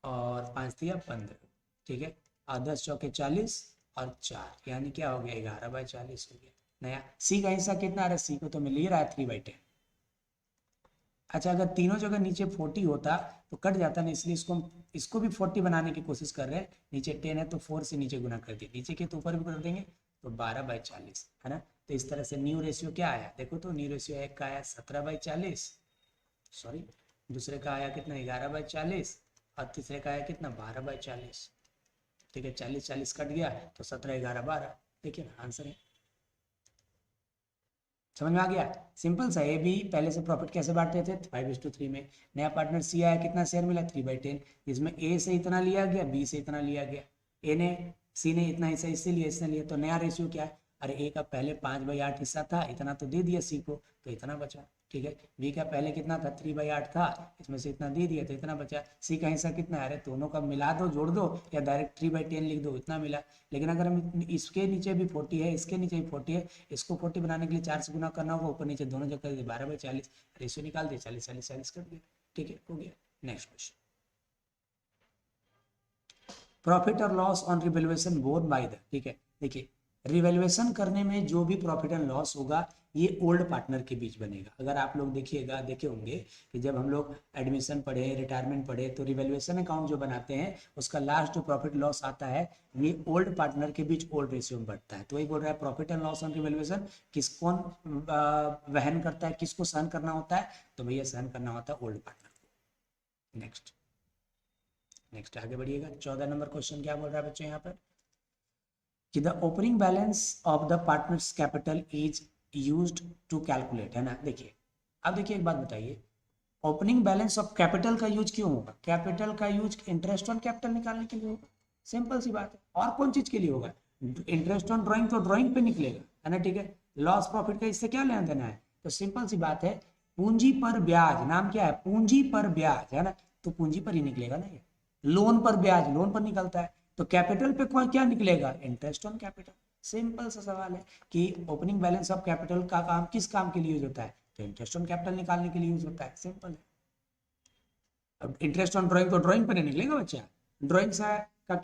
और 5 दिया 15, ठीक है, और 10 चौके 40 और 4 यानी क्या हो गया 11/40 हो गया नया। सी का हिस्सा कितना आ रहा है, सी को तो मिल ही रहा है 3/10। अच्छा, अगर तीनों जगह नीचे 40 होता तो कट जाता ना, इसलिए इसको भी 40 बनाने की कोशिश कर रहे हैं। नीचे 10 है तो 4 से नीचे गुना कर दिए, नीचे के तो ऊपर भी कर देंगे, तो 12/40 है ना। तो इस तरह से न्यू रेशियो क्या आया, देखो तो न्यू रेशियो एक का आया 17/40, सॉरी, दूसरे का आया कितना 11/40, और तीसरे का आया कितना 12/40, ठीक है। 40 40 कट गया तो 17 11 12, देखिए ना आंसर है, समझ में आ गया। सिंपल सा, ए बी पहले से प्रॉफिट कैसे बांटते थे 5:3 में, नया पार्टनर सी आया, कितना शेयर मिला 3/10, जिसमें ए से इतना लिया गया, बी से इतना लिया गया, ए ने सी ने इतना हिस्सा इससे लिया, इसने लिया, तो नया रेशियो क्या है, अरे ए का पहले 5/8 हिस्सा था, इतना तो दे दिया सी को, तो इतना बचा, ठीक है। बी का पहले कितना था 3/8 था, इसमें से इतना दे दिया तो इतना बचा। सी का हिस्सा कितना है, अरे दोनों का मिला दो, जोड़ दो, या डायरेक्ट 3/10 लिख दो, इतना मिला। लेकिन अगर हम इसके नीचे भी 40 है, इसके नीचे भी 40 है, इसको 40 बनाने के लिए 4 से गुना करना होगा, ऊपर नीचे दोनों जगह 12/40, रेशियो निकाल दिया, 40 40 40 कर दिया, ठीक है, हो गया। नेक्स्ट क्वेश्चन, प्रॉफिट और loss on revaluation borne by the, ठीक है। देखिए, रिवैल्यूएशन करने में जो भी प्रॉफिट एंड लॉस होगा ये ओल्ड पार्टनर के बीच बनेगा। अगर आप लोग देखिएगा, देखे होंगे कि जब हम लोग एडमिशन पढ़े, रिटायरमेंट पढ़े, तो रिवैल्यूएशन अकाउंट जो बनाते हैं उसका लास्ट जो प्रॉफिट लॉस आता है ये ओल्ड पार्टनर के बीच ओल्ड रेशियो में बढ़ता है। तो वही बोल रहा है profit and loss on revaluation किस कौन वहन करता है, किसको सहन करना होता है, तो भैया सहन करना होता है ओल्ड पार्टनर को। नेक्स्ट आगे बढ़िएगा, 14 नंबर क्वेश्चन क्या बोल रहा है बच्चों यहाँ पर, कि the opening balance of the partners capital is used to calculate, है ना। देखिए, अब देखिए एक बात बताइए, ओपनिंग बैलेंस ऑफ कैपिटल का यूज क्यों होगा, कैपिटल का यूज इंटरेस्ट ऑन कैपिटल निकालने के लिए होगा, सिंपल सी बात है। और कौन चीज के लिए होगा, इंटरेस्ट ऑन ड्राइंग तो ड्राइंग पे निकलेगा, है ना, ठीक है। लॉस प्रॉफिट का इससे क्या लेना देना है, तो सिंपल सी बात है, पूंजी पर ब्याज, नाम क्या है पूंजी पर ब्याज, है ना, तो पूंजी पर ही निकलेगा ना। ये लोन पर ब्याज लोन पर निकलता है, तो कैपिटल पे क्या निकलेगा, इंटरेस्ट ऑन कैपिटल। सिंपल सा सवाल है कि ओपनिंग बैलेंस ऑफ कैपिटल का काम किस काम के लिए यूज होता है, तो इंटरेस्ट ऑन कैपिटल निकालने के लिए यूज होता है, सिंपल है। अब इंटरेस्ट ऑन ड्राइंग तो ड्राइंग पर नहीं निकलेगा बच्चा, ड्राइंग से का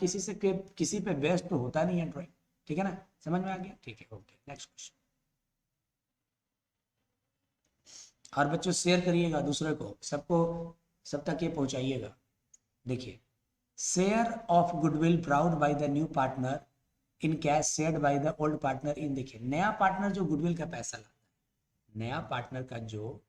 किसी पे बेस्ट तो होता नहीं है ड्राइंग, ठीक है ना, समझ में आ गया, ठीक है, ओके नेक्स्ट क्वेश्चन। और बच्चों शेयर करिएगा दूसरे को, सबको सब तक ये पहुंचाइएगा। देखिए, share of goodwill brought by the new partner in cash shared by the old partner in, देखिए नया पार्टनर जो गुडविल का पैसा लाता है, नया पार्टनर का जो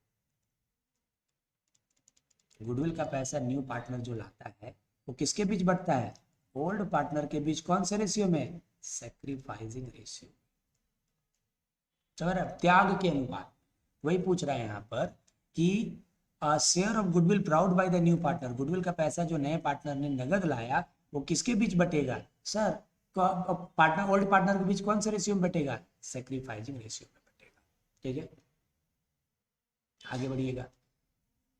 गुडविल का पैसा न्यू पार्टनर जो लाता है वो किसके बीच बढ़ता है, ओल्ड पार्टनर के बीच, कौन से रेशियो में, सैक्रिफाइसिंग रेशियो, त्याग के अनुपात। वही पूछ रहा है यहाँ पर कि share of goodwill proud bye the new partner, goodwill का पैसा जो नए पार्टनर ने नगद लाया वो किसके बीच बटेगा सर, पार्टनर ओल्ड पार्टनर के बीच कौन से रेशियो में बटेगा, सैक्रिफाइसिंग रेशियो में बटेगा, ठीक है। आगे बढ़िएगा,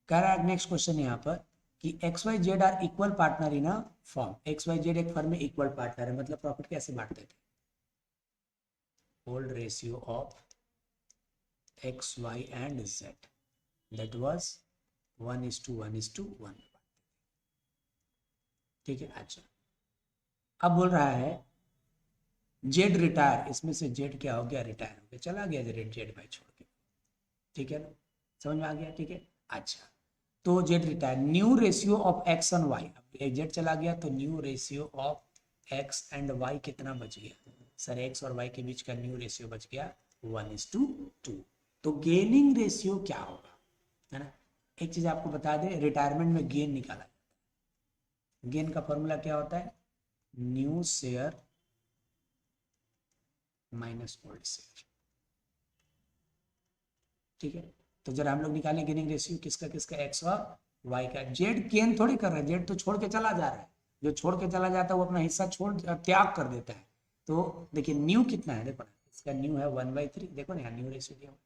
कह रहा है नेक्स्ट क्वेश्चन यहाँ पर कि X Y Z are equal partner in a form, X Y Z एक फर्म में इक्वल पार्टनर है, मतलब प्रॉफिट कैसे बांटते थे, old ratio of X Y and Z that was 1:1:1, ठीक है। अच्छा, अब बोल रहा है जेड रिटायर, इसमें से जेड क्या हो गया, रिटायर हो गया, चला गया जेड भाई छोड़ के, ठीक है ना, समझ में आ गया, ठीक है। अच्छा, तो Z retire, new ratio of X and Y, अब जेड चला गया तो new ratio of X and Y कितना बच गया सर, एक्स और वाई के बीच का न्यू रेशियो बच गया 1:2। तो गेनिंग रेशियो क्या होगा, है ना। एक चीज आपको बता दें, रिटायरमेंट में गेन निकाला, गेन का फॉर्मूला क्या होता है, new share minus old share, ठीक है। तो जरा हम लोग निकालें गेनिंग रेशियो किसका किसका, एक्स और वाई का। जेड गेन थोड़ी कर रहा है, जेड तो छोड़ के चला जा रहा है, जो छोड़ के चला जाता है वो अपना हिस्सा छोड़ त्याग कर देता है। तो देखिए न्यू कितना है, देखो ना इसका न्यू है 1/3, देखो ना यहाँ न्यू रेशियो दिया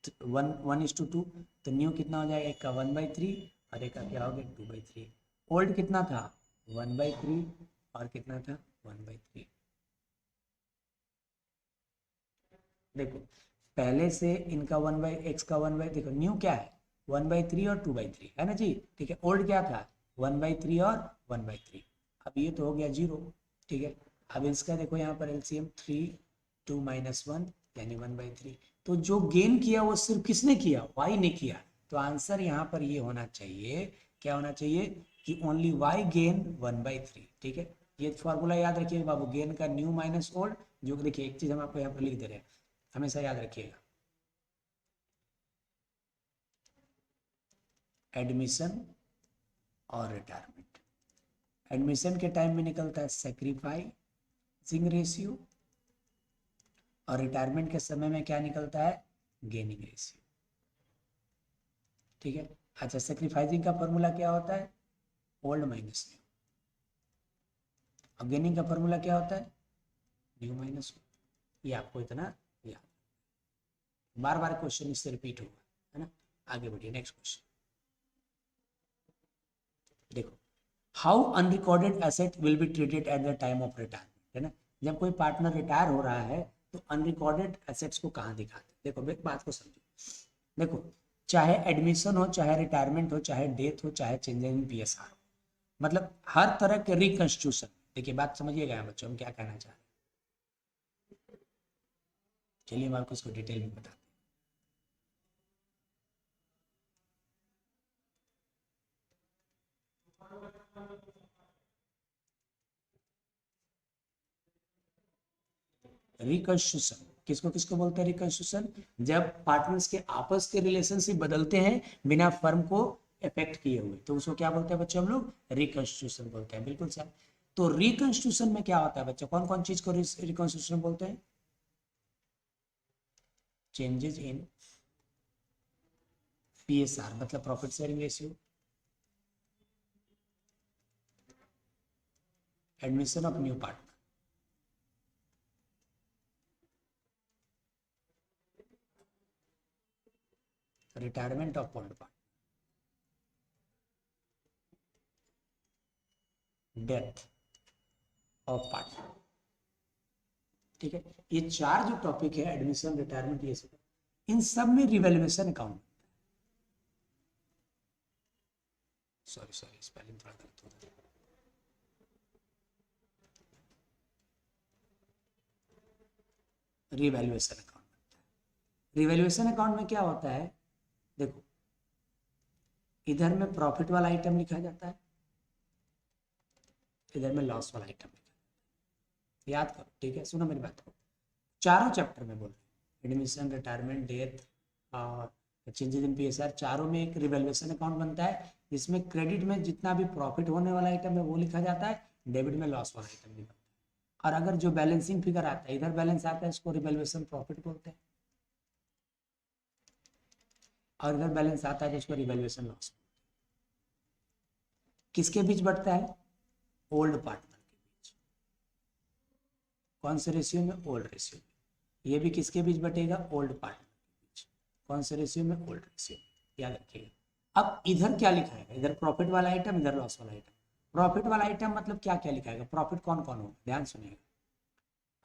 1:2, तो न्यू कितना हो जाएगा, एक का 1/3 और एक का क्या हो गया 2/3। ओल्ड कितना था 1/3 और कितना था 1/3, देखो पहले से इनका 1/x का 1/, देखो न्यू क्या है 1/3 और 2/3 है ना जी, ठीक है। ओल्ड क्या था 1/3 और 1/3, अब ये तो हो गया 0, ठीक है। अब इसका देखो यहाँ पर एलसीएम 3 2 -1 यानी 1/3, तो जो गेन किया वो सिर्फ किसने किया, वाई ने किया, तो आंसर यहाँ पर ये होना चाहिए, क्या होना चाहिए कि ओनली वाई गेन 1/3, ठीक है। ये फॉर्मूला याद रखिए बाबू, गेन का न्यू माइनस ओल्ड, जो देखिए एक चीज हम आपको यहाँ पर लिख दे रहे हैं, हमेशा याद रखिएगा, एडमिशन और रिटायरमेंट। एडमिशन के टाइम में निकलता है सैक्रिफाइसिंग रेशियो और रिटायरमेंट के समय में क्या निकलता है, गेनिंग रेशियो, ठीक है। अच्छा, सैक्रिफाइसिंग का फॉर्मूला क्या होता है, ओल्ड माइनस न्यू, अब गेनिंग का फॉर्मूला क्या होता है, न्यू माइनस, ये आपको इतना याद, बार बार क्वेश्चन इससे रिपीट होगा, है ना। आगे बढ़िए नेक्स्ट क्वेश्चन, देखो how unrecorded asset will be treated at the time of retirement, है ना। जब कोई पार्टनर रिटायर हो रहा है तो अनरिकॉर्डेड एसेट्स को कहाँ दिखाते हैं, देखो एक बात को समझो, देखो चाहे एडमिशन हो, चाहे रिटायरमेंट हो, चाहे डेथ हो, चाहे चेंज इन पीएसआर हो, मतलब हर तरह के रिकंस्टिट्यूशन, देखिए बात समझिएगा बच्चों, हम क्या कहना चाह रहे हैं, चलिए मैं आपको इसको डिटेल में बताते हैं। रिकंस्ट्रक्शन किसको किसको बोलते हैं, रिकंस्ट्रक्शन जब पार्टनर्स के आपस के रिलेशनशिप बदलते हैं बिना फर्म को इफेक्ट किए हुए, तो उसको क्या बोलते हैं बच्चों, हम लोग रिकंस्ट्रक्शन बोलते हैं, बिल्कुल सर। तो रिकंस्ट्रक्शन में क्या होता है बच्चों, कौन कौन चीज को रिकंस्ट्रक्शन बोलते हैं, चेंजेस इन पीएसआर मतलब profit sharing ratio, admission of new partner, retirement of old partner, death of partner, ठीक है। ये चार जो टॉपिक है, एडमिशन, रिटायरमेंट, ये सब, इन सब में रिवैल्यूएशन अकाउंट, सॉरी स्पेलिंग थोड़ा गलत हो गया, रिवैल्यूएशन अकाउंट। रिवैल्यूएशन अकाउंट में क्या होता है, देखो इधर में प्रॉफिट वाला आइटम लिखा जाता है, इधर में लॉस वाला आइटम लिखा जाता है, याद करो, ठीक है। सुनो मेरी बात को, चारों चैप्टर में बोल रहे हैं, एडमिशन, रिटायरमेंट, डेथ और चेंजेस इन पीएसआर, चारों में एक रिवैल्यूएशन अकाउंट बनता है, जिसमें क्रेडिट में जितना भी प्रॉफिट होने वाला आइटम है वो लिखा जाता है, डेबिट में लॉस वाला आइटम लिखा जाता है। और अगर जो बैलेंसिंग फिगर आता है, इधर बैलेंस आता है, इसको रिवैल्यूएशन प्रॉफिट बोलते हैं, और इधर बैलेंस आता है तो इसको रिवैल्यूएशन लॉस। किसके बीच बढ़ता है, ओल्ड पार्टनर के बीच, कौन से रेशियो में, ओल्ड रेशियो में। ये भी किसके बीच बटेगा, ओल्ड पार्टनर के बीच, कौन से रेशियो में, ओल्ड रेशियो, याद रखिएगा। अब इधर क्या लिखा है, इधर प्रॉफिट वाला आइटम, इधर लॉस वाला आइटम। प्रॉफिट वाला आइटम मतलब क्या क्या लिखा है, प्रॉफिट कौन कौन होगा, ध्यान सुनिएगा,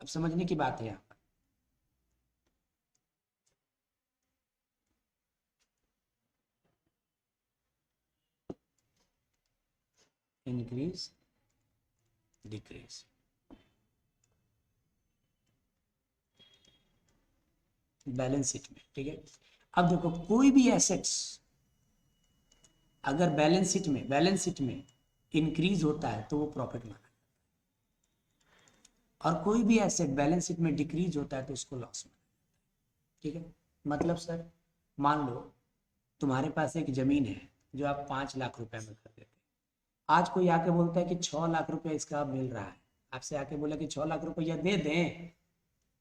अब समझने की बात है यहाँ पर। इंक्रीज, डिक्रीज, बैलेंस शीट में, ठीक है। अब देखो कोई भी एसेट्स अगर बैलेंस शीट में इंक्रीज होता है तो वो प्रॉफिट माना, और कोई भी एसेट बैलेंस शीट में डिक्रीज होता है तो उसको लॉस माना, ठीक है। मतलब सर मान लो तुम्हारे पास एक जमीन है जो आप 5 लाख रुपए में खरीदते थे, आज कोई आके बोलता है कि 6 लाख रुपया इसका मिल रहा है, आपसे आके बोला कि 6 लाख रुपया दे दें,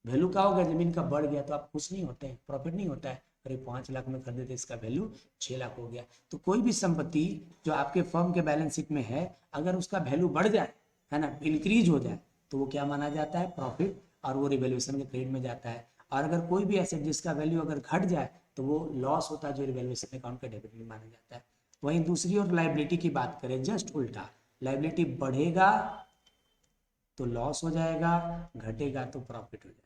वैल्यू क्या हो गया, जमीन का बढ़ गया, तो आप खुश नहीं होते हैं, प्रॉफिट नहीं होता है, अरे 5 लाख में खरीदे थे, इसका वैल्यू 6 लाख हो गया। तो कोई भी संपत्ति जो आपके फर्म के बैलेंस शीट में है, अगर उसका वैल्यू बढ़ जाए, है ना, इंक्रीज हो जाए, तो वो क्या माना जाता है, प्रॉफिट, और वो रिवैल्यूएशन के क्रेडिट में जाता है। और अगर कोई भी एसेट जिसका वैल्यू अगर घट जाए तो वो लॉस होता है, जो रिवैल्यूएशन अकाउंट का डेबिट में माना जाता है। वहीं दूसरी ओर लाइबिलिटी की बात करें, जस्ट उल्टा, लाइबिलिटी बढ़ेगा तो लॉस हो जाएगा, घटेगा तो प्रॉफिट हो जाएगा।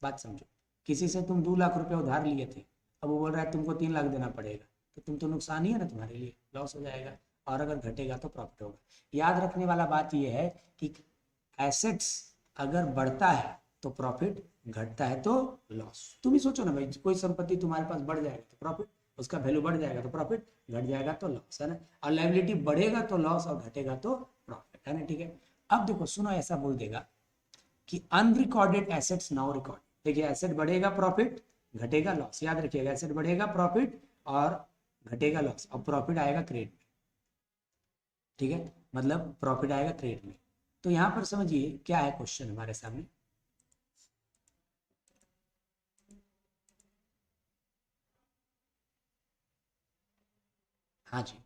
बात समझो, किसी से तुम 2 लाख रुपए उधार लिए थे, अब वो बोल रहा है तुमको 3 लाख देना पड़ेगा, तो तुम तो नुकसान ही है ना, तुम्हारे लिए लॉस हो जाएगा, और अगर घटेगा तो प्रॉफिट होगा। याद रखने वाला बात यह है कि एसेट्स अगर बढ़ता है तो प्रॉफिट, घटता है तो लॉस। तुम ही सोचो ना भाई, कोई संपत्ति तुम्हारे पास बढ़ जाएगा तो प्रॉफिट, उसका वैल्यू बढ़ जाएगा तो प्रॉफिट, घट जाएगा तो लॉस, है ना। और लायबिलिटी बढ़ेगा तो लॉस और घटेगा तो प्रॉफिट, है ना, ठीक है। अब देखो सुनो, ऐसा बोल देगा कि अनरिकॉर्डेड एसेट्स नाउ रिकॉर्ड। देखिए एसेट बढ़ेगा प्रॉफिट, घटेगा लॉस, याद रखिएगा, एसेट बढ़ेगा प्रॉफिट और घटेगा लॉस, और प्रॉफिट आएगा क्रेडिट में, ठीक है, मतलब प्रॉफिट आएगा क्रेडिट में। तो यहां पर समझिए क्या है क्वेश्चन हमारे सामने, हाँ जी,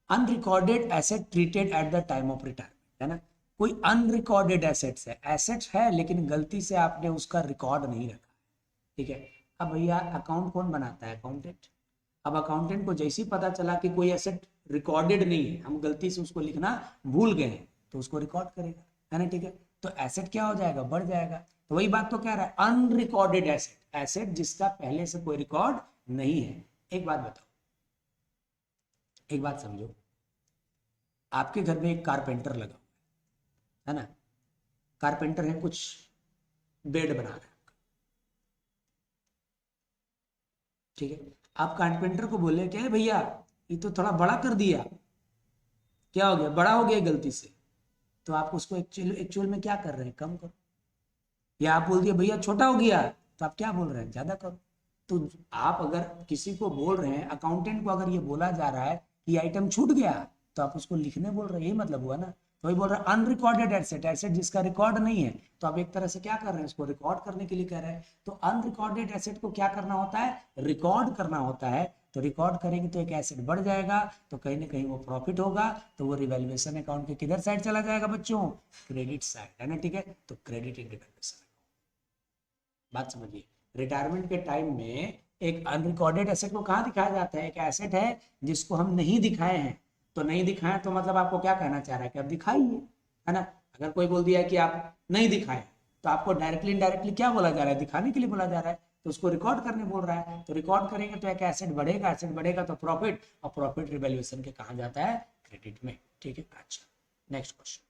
unrecorded asset treated at the time of retirement, है ना। कोई अनरिकॉर्डेड एसेट्स है, एसेट्स है लेकिन गलती से आपने उसका रिकॉर्ड नहीं रखा, ठीक है। अब भैया अकाउंट कौन बनाता है, अकाउंटेंट। अब अकाउंटेंट को जैसे ही पता चला कि कोई एसेट रिकॉर्डेड नहीं है, हम गलती से उसको लिखना भूल गए हैं, तो उसको रिकॉर्ड करेगा, है ना, ठीक है। तो एसेट क्या हो जाएगा, बढ़ जाएगा। तो वही बात तो कह रहा है, अनरिकॉर्डेड एसेट, एसेट जिसका पहले से कोई रिकॉर्ड नहीं है। एक बात बताओ, एक बात समझो, आपके घर में एक कारपेंटर लगा हुआ है ना, कारपेंटर है, कुछ बेड बना रहा है, ठीक है। आप कारपेंटर को बोले क्या है भैया ये तो थोड़ा बड़ा कर दिया, क्या हो गया, बड़ा हो गया गलती से, तो आप उसको एक्चुअल में क्या कर रहे हैं, कम करो। या आप बोल दिए भैया छोटा हो गया, तो आप क्या बोल रहे हैं, ज्यादा करो। तो आप अगर किसी को बोल रहे हैं, अकाउंटेंट को अगर ये बोला जा रहा है कि आइटम छूट गया, तो आप उसको लिखने बोल रहे हैं, यही मतलब हुआ ना। तो वही बोल रहा है अनरिकॉर्डेड एसेट, एसेट जिसका रिकॉर्ड नहीं है, तो आप एक तरह से क्या कर रहे हैं, इसको रिकॉर्ड करने के लिए कह रहे हैं। तो अनरिकॉर्डेड एसेट को क्या करना होता है, रिकॉर्ड करना होता है। तो रिकॉर्ड करेंगे तो एक एसेट बढ़ जाएगा, तो कहीं ना कहीं वो प्रॉफिट होगा, तो वो रिवैल्यूएशन अकाउंट के किधर साइड चला जाएगा बच्चों, क्रेडिट साइड, है ना, ठीक है। तो क्रेडिट इन रिवैल्यूएशन, बात समझिए। रिटायरमेंट के टाइम में एक अनरिकॉर्डेड एसेट को कहाँ दिखाया जाता है, एक एसेट है जिसको हम नहीं दिखाए हैं, तो नहीं दिखाए तो मतलब आपको क्या कहना चाह रहा है कि आप दिखाइए, है ना। अगर कोई बोल दिया कि आप नहीं दिखाए तो आपको डायरेक्टली इनडायरेक्टली क्या बोला जा रहा है, दिखाने के लिए बोला जा रहा है, तो उसको रिकॉर्ड करने बोल रहा है, तो रिकॉर्ड करेंगे तो एक एसेट बढ़ेगा, एसेट बढ़ेगा तो प्रॉफिट, और प्रॉफिट रिवैल्यूएशन के कहा जाता है, क्रेडिट में। ठीक है, अच्छा नेक्स्ट क्वेश्चन।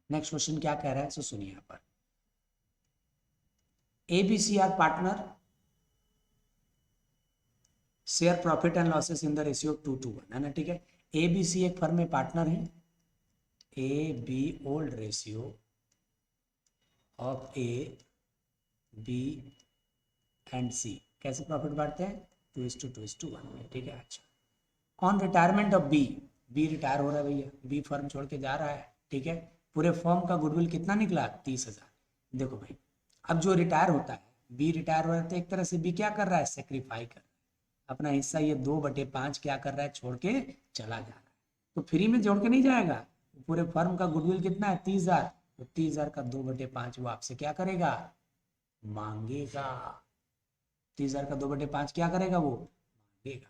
नेक्स्ट क्वेश्चन क्या कह रहा है, सो सुनिए यहाँ पर। ABC are partner, share profit and losses in the ratio 2:1, है ना, ठीक है। ABC एक फर्म में पार्टनर है, AB old ratio of AB and C, कैसे प्रॉफिट बांटते हैं, 2:2:1 में, ठीक है, अच्छा। On retirement of B retire हो रहा है भैया, बी फर्म छोड़ के जा रहा है, ठीक है। पूरे फर्म का गुडविल कितना निकला, 30,000। देखो भाई, अब जो रिटायर होता है, बी रिटायर हो रहा है, तो एक तरह से बी क्या कर रहा है, सेक्रीफाई कर रहा है अपना हिस्सा, ये 2/5 क्या कर रहा है, छोड़ के चला जा रहा है। तो फ्री में जोड़ के नहीं जाएगा, पूरे फर्म का गुडविल कितना है, 30,000, तो 30,000 का 2/5 वो आपसे क्या करेगा, मांगेगा। 30,000 का 2/5 क्या करेगा, वो मांगेगा।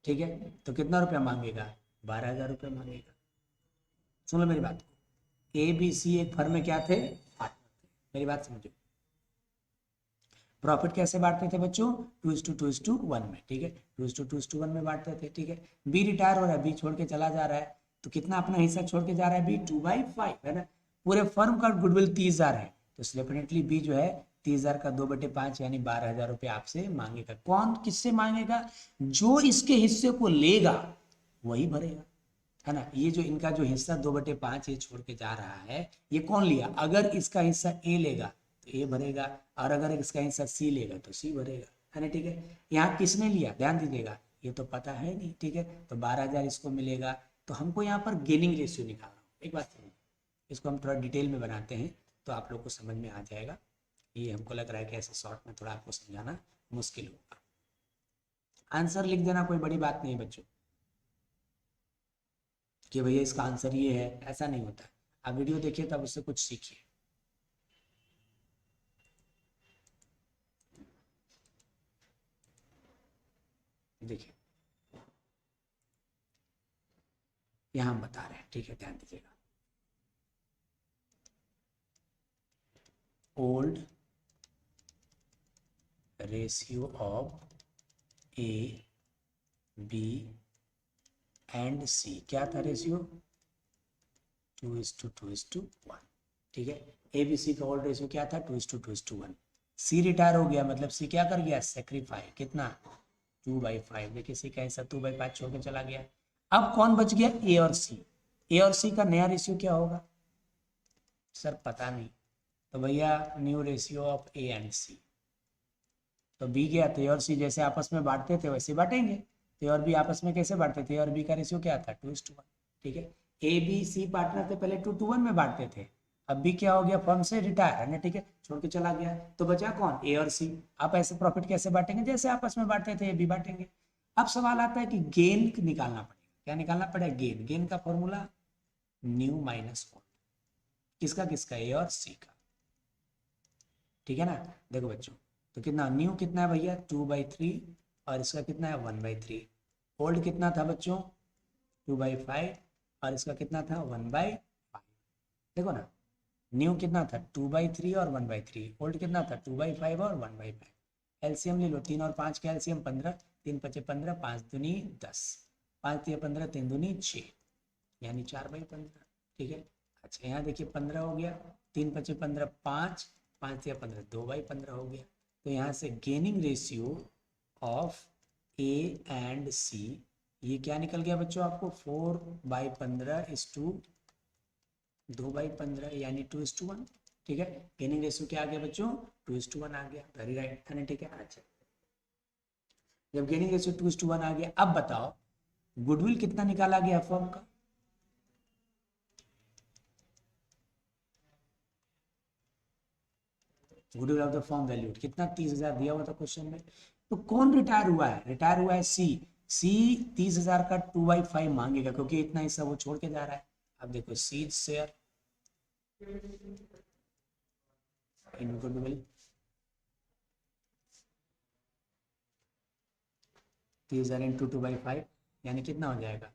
ठीक है, तो कितना रुपया मांगेगा, 12,000 रुपया मांगेगा। सुनो मेरी बात को, ABC एक फर्म में क्या थे, पार्टनर थे, मेरी बात समझो। प्रॉफिट कैसे बांटते थे बच्चों, 2:2:1 में, ठीक है, 2:2:1 में बांटते थे, ठीक है। बी रिटायर हो रहा है, बी छोड़ के चला जा रहा है, तो कितना अपना हिस्सा छोड़ के जा रहा है, बी 2/5, है ना। पूरे फर्म का गुडविल 30,000 है, तो डेफिनेटली बी जो है 30,000 का 2/5 यानी 12,000 रुपये आपसे मांगेगा। कौन किससे मांगेगा, जो इसके हिस्से को लेगा वही भरेगा, है ना। ये जो इनका जो हिस्सा 2/5 ये छोड़ के जा रहा है, ये कौन लिया, अगर इसका हिस्सा ए लेगा तो ए भरेगा, और अगर इसका हिस्सा सी लेगा तो सी भरेगा, है ना, ठीक है। यहाँ किसने लिया, ध्यान दीजिएगा, ये तो पता है नहीं, ठीक है, तो 12,000 इसको मिलेगा। तो हमको यहाँ पर गेनिंग रेशियो निकालना है। एक बात समझिए, इसको हम थोड़ा डिटेल में बनाते हैं तो आप लोग को समझ में आ जाएगा। ये हमको लग रहा है कि ऐसे शॉर्ट में थोड़ा आपको समझाना मुश्किल होगा। आंसर लिख देना कोई बड़ी बात नहीं बच्चों, कि भैया इसका आंसर ये है, ऐसा नहीं होता। आप वीडियो देखिए तब उससे कुछ सीखिए। देखिए यहाँ हम बता रहे हैं, ठीक है, ध्यान दीजिएगा। Old ratio of A B and C, क्या था रेशियो, 2:2:1, ठीक है। ए बी सी का ओल्ड रेशियो क्या था, 2:2:1। सी रिटायर हो गया, मतलब सी क्या कर गया, सेक्रीफाई, कितना, 2/5। देखिए सी का हिस्सा 2/5 छोड़ के चला गया। अब कौन बच गया, ए और सी। ए और सी का नया रेशियो क्या होगा, सर पता नहीं, तो भैया new ratio of A and C. तो बी गया, तो ए और सी जैसे आपस में बांटते थे वैसे बांटेंगे। तो ए और बी आपस में कैसे बांटते थे, ए और बी का रेशियो क्या था, 2:1, ठीक है। ए बी सी पार्टनर थे, पहले 2:1 में बांटते थे, अब भी क्या हो गया, फर्म से रिटायर, है ना, ठीक है, छोड़ के चला गया, तो बचा कौन, ए और सी। आप ऐसे प्रॉफिट कैसे बांटेंगे, जैसे आपस में बांटते थे, ए बी बांटेंगे। अब सवाल आता है कि गेन निकालना पड़ेगा, क्या निकालना पड़ेगा, गेन। गेन का फॉर्मूला न्यू माइनस ओल्ड, किसका किसका, ए और सी का, ठीक है ना। देखो बच्चों, तो कितना न्यू कितना है भैया, 2/3, और इसका कितना है, 1/3। ओल्ड कितना था बच्चों, 2/5, और इसका कितना था, 1/5। देखो ना, न्यू कितना था, 2/3 और 1/3, ओल्ड कितना था, 2/5 और 1/5। एलसीएम ले लो, 3 और 5 का एलसीएम 15, 3 × 5 = 15, 5 दूनी 10, 5 × 15, 3 दूनी 6, यानी 4/15, ठीक है। अच्छा यहाँ देखिए 15 हो गया, 3 × 5 = 15, 5, 5 × 15 2/15 हो गया। तो यहाँ से gaining ratio of A and C, ये क्या निकल गया बच्चों आपको, 4/15 इज टू 2/15, यानी 2:1, ठीक है। गेनिंग रेशियो क्या आ गया बच्चों, 2:1 आ गया, वेरी राइट, है ना, ठीक है। अच्छा जब गेनिंग रेशियो 2:1 आ गया, अब बताओ गुडविल कितना निकाला गया फर्म का, goodwill of the firm valued कितना, 30,000 दिया हुआ था क्वेश्चन में। तो कौन रिटायर हुआ है, रिटायर हुआ है सी, सी 30,000 का 2/5 मांगेगा क्योंकि इतना हिस्सा वो छोड़ के जा रहा है। अब देखो seed share in goodwill 30,000 into 2/5 यानी कितना हो जाएगा,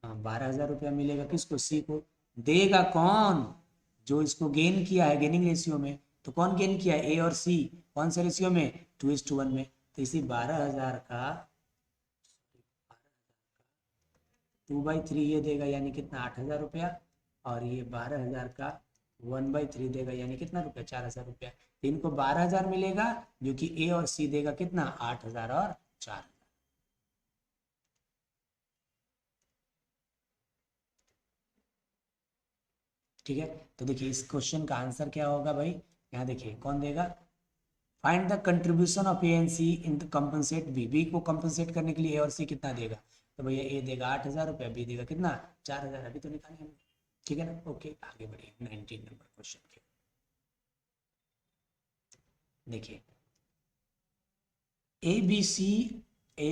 12,000 रुपया मिलेगा। किसको, सी को। देगा कौन, जो इसको गेन किया है गेनिंग रेशियो में। तो कौन गेन किया है, ए और सी। कौन से रेशियो में, 2:1 में। तो इसी 12,000 का 2/3 ये देगा यानी कितना, 8,000 रुपया। और ये 12,000 का 1/3 देगा यानी कितना रुपया, 4,000 रुपया। तो इनको 12,000 मिलेगा, जो कि ए और सी देगा कितना, 8,000 और 4,000। ठीक है, तो देखिए इस क्वेश्चन का आंसर क्या होगा भाई, यहाँ देखिए कौन देगा, find the contribution of A and C in the compensate B. B को कंपनसेट करने के लिए ए और सी कितना देगा, तो भैया ए देगा 8,000 रुपया, बी देगा कितना, 4,000। अभी तो निकाले हमने। ठीक है ना, ओके आगे बढ़िए 19 नंबर क्वेश्चन के। देखिए A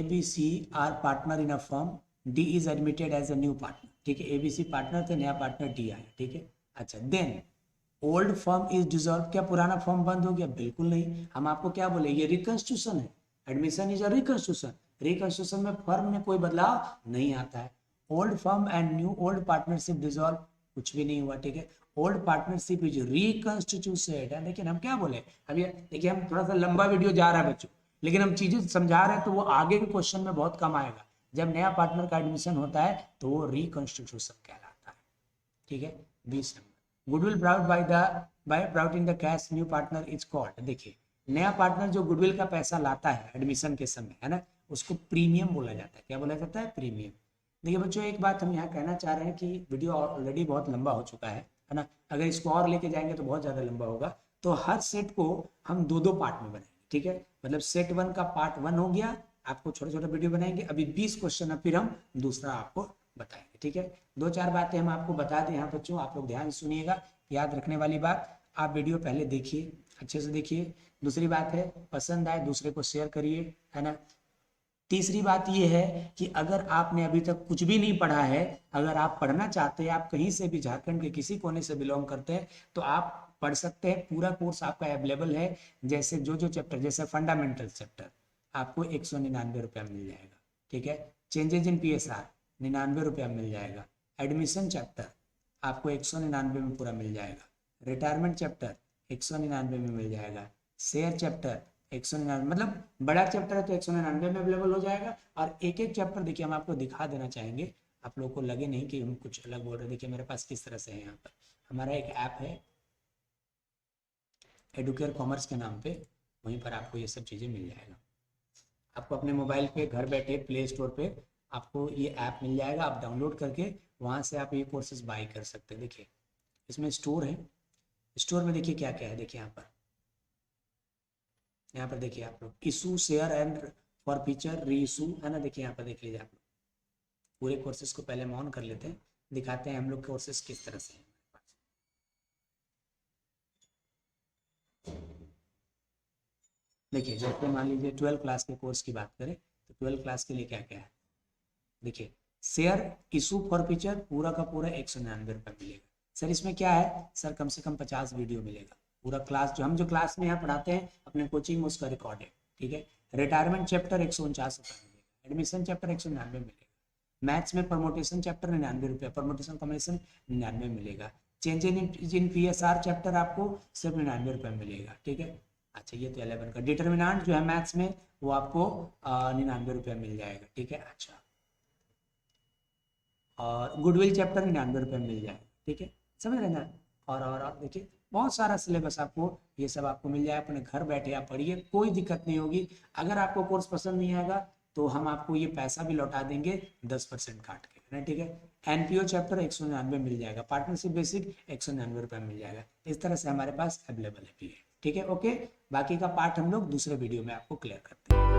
B C are partner in a firm, D is admitted as a new partner. ठीक है, ए बी सी पार्टनर थे, नया पार्टनर डी आया। ठीक है, अच्छा then old firm is dissolve. क्या पुराना फर्म बंद हो गया, बिल्कुल नहीं। हम आपको क्या बोले, ये रिकंस्टिट्यूशन है, admission is a reconstitution. Reconstitution में फर्म में कोई बदलाव नहीं आता है। Old firm and new old partnership dissolve, कुछ भी नहीं हुआ। ठीक है, ओल्ड पार्टनरशिप इज रिकंस्टिट्यूटेड है। लेकिन हम क्या बोले, अभी देखिए हम थोड़ा सा लंबा वीडियो जा रहा है बच्चों, लेकिन हम चीजें समझा रहे हैं तो वो आगे के क्वेश्चन में बहुत कम आएगा। जब नया पार्टनर का एडमिशन होता है तो वो रिकंस्टिट्यूशन कहलाता है। ठीक है, 20 number, goodwill brought by brought in the cash new partner is called. देखिए नया पार्टनर जो गुडविल का पैसा लाता है एडमिशन के समय, है ना, उसको प्रीमियम बोला जाता है। क्या बोला जाता है, प्रीमियम। देखिए बच्चों एक बात हम यहाँ कहना चाह रहे हैं कि वीडियो ऑलरेडी बहुत लंबा हो चुका है ना, अगर इसको और लेके जाएंगे तो बहुत ज़्यादा लंबा होगा। तो हर सेट को हम दो दो पार्ट में बनाएंगे। ठीक है, मतलब सेट 1 का पार्ट 1 हो गया, आपको छोटे छोटे वीडियो बनाएंगे। अभी 20 क्वेश्चन है, फिर हम दूसरा आपको बताएंगे। ठीक है, 2-4 बातें हम आपको बता दें यहाँ बच्चों, आप लोग ध्यान सुनिएगा। याद रखने वाली बात, आप वीडियो पहले देखिए, अच्छे से देखिए। दूसरी बात है, पसंद आए दूसरे को शेयर करिए, है ना। तीसरी बात ये है कि अगर आपने अभी तक कुछ भी नहीं पढ़ा है, अगर आप पढ़ना चाहते हैं, आप कहीं से भी झारखंड के किसी कोने से बिलोंग करते हैं, तो आप पढ़ सकते हैं। पूरा कोर्स आपका अवेलेबल है। जैसे जो चैप्टर, जैसे फंडामेंटल चैप्टर आपको 199 रुपया मिल जाएगा। ठीक है, चेंजेज इन PSR 99 रुपया मिल जाएगा। एडमिशन चैप्टर आपको 199 में पूरा मिल जाएगा। रिटायरमेंट चैप्टर 199 में मिल जाएगा। शेयर चैप्टर 199, मतलब बड़ा चैप्टर है तो 199 में अवेलेबल हो जाएगा। और एक एक चैप्टर देखिए हम आपको दिखा देना चाहेंगे, आप लोगों को लगे नहीं कि हम कुछ अलग बोल रहे हैं। देखिए मेरे पास किस तरह से है, यहाँ पर हमारा एक ऐप है एडुकेयर कॉमर्स के नाम पे, वहीं पर आपको ये सब चीज़ें मिल जाएगा। आपको अपने मोबाइल पे घर बैठे प्ले स्टोर पे आपको ये ऐप मिल जाएगा, आप डाउनलोड करके वहाँ से आप ये कोर्सेज बाई कर सकते हैं। देखिए इसमें स्टोर है, स्टोर में देखिए क्या क्या है। देखिए यहाँ पर देखिए आप लोग issue share and for feature री इशू, है ना। देखिए यहाँ पर देख लीजिए आप लोग, पूरे कोर्सेज को पहले हम ऑन कर लेते हैं, दिखाते हैं हम लोग कोर्सेज किस तरह से हैं। देखिए जैसे मान लीजिए 12 क्लास के कोर्स की बात करें तो 12 क्लास के लिए क्या क्या है। देखिए शेयर इशू फॉर फीचर पूरा का पूरा 199 रुपये मिलेगा। सर इसमें क्या है, सर कम से कम 50 वीडियो मिलेगा। पूरा क्लास जो क्लास में यहाँ पढ़ाते हैं अपने कोचिंग में, उसका रिकॉर्ड है। ठीक है, रिटायरमेंट चैप्टर 149 रुपये मिलेगा। एडमिशन चैप्टर 199 मिलेगा। मैथ्स में परमोटेशन चैप्टर 99 रुपये, परमोटेशन कॉम्बिनेशन 99 मिलेगा। चेंज इन PSR चैप्टर आपको सिर्फ 99 रुपये मिलेगा। ठीक है, अच्छा ये तो 11 का डिटर्मिनेंट जो है मैथ्स में वो आपको 99 रुपये मिल जाएगा। ठीक है, अच्छा और गुडविल चैप्टर 99 रुपये मिल जाएगा। ठीक है, समझ रहे ना। और देखिए बहुत सारा सिलेबस आपको ये सब आपको मिल जाए, अपने घर बैठे आप पढ़िए, कोई दिक्कत नहीं होगी। अगर आपको कोर्स पसंद नहीं आएगा तो हम आपको ये पैसा भी लौटा देंगे 10% काट के, है ना। ठीक है, NPO चैप्टर 199 मिल जाएगा, पार्टनरशिप बेसिक 199 रुपये मिल जाएगा। इस तरह से हमारे पास अवेलेबल है। ठीक है, ओके, बाकी का पार्ट हम लोग दूसरे वीडियो में आपको क्लियर करते हैं।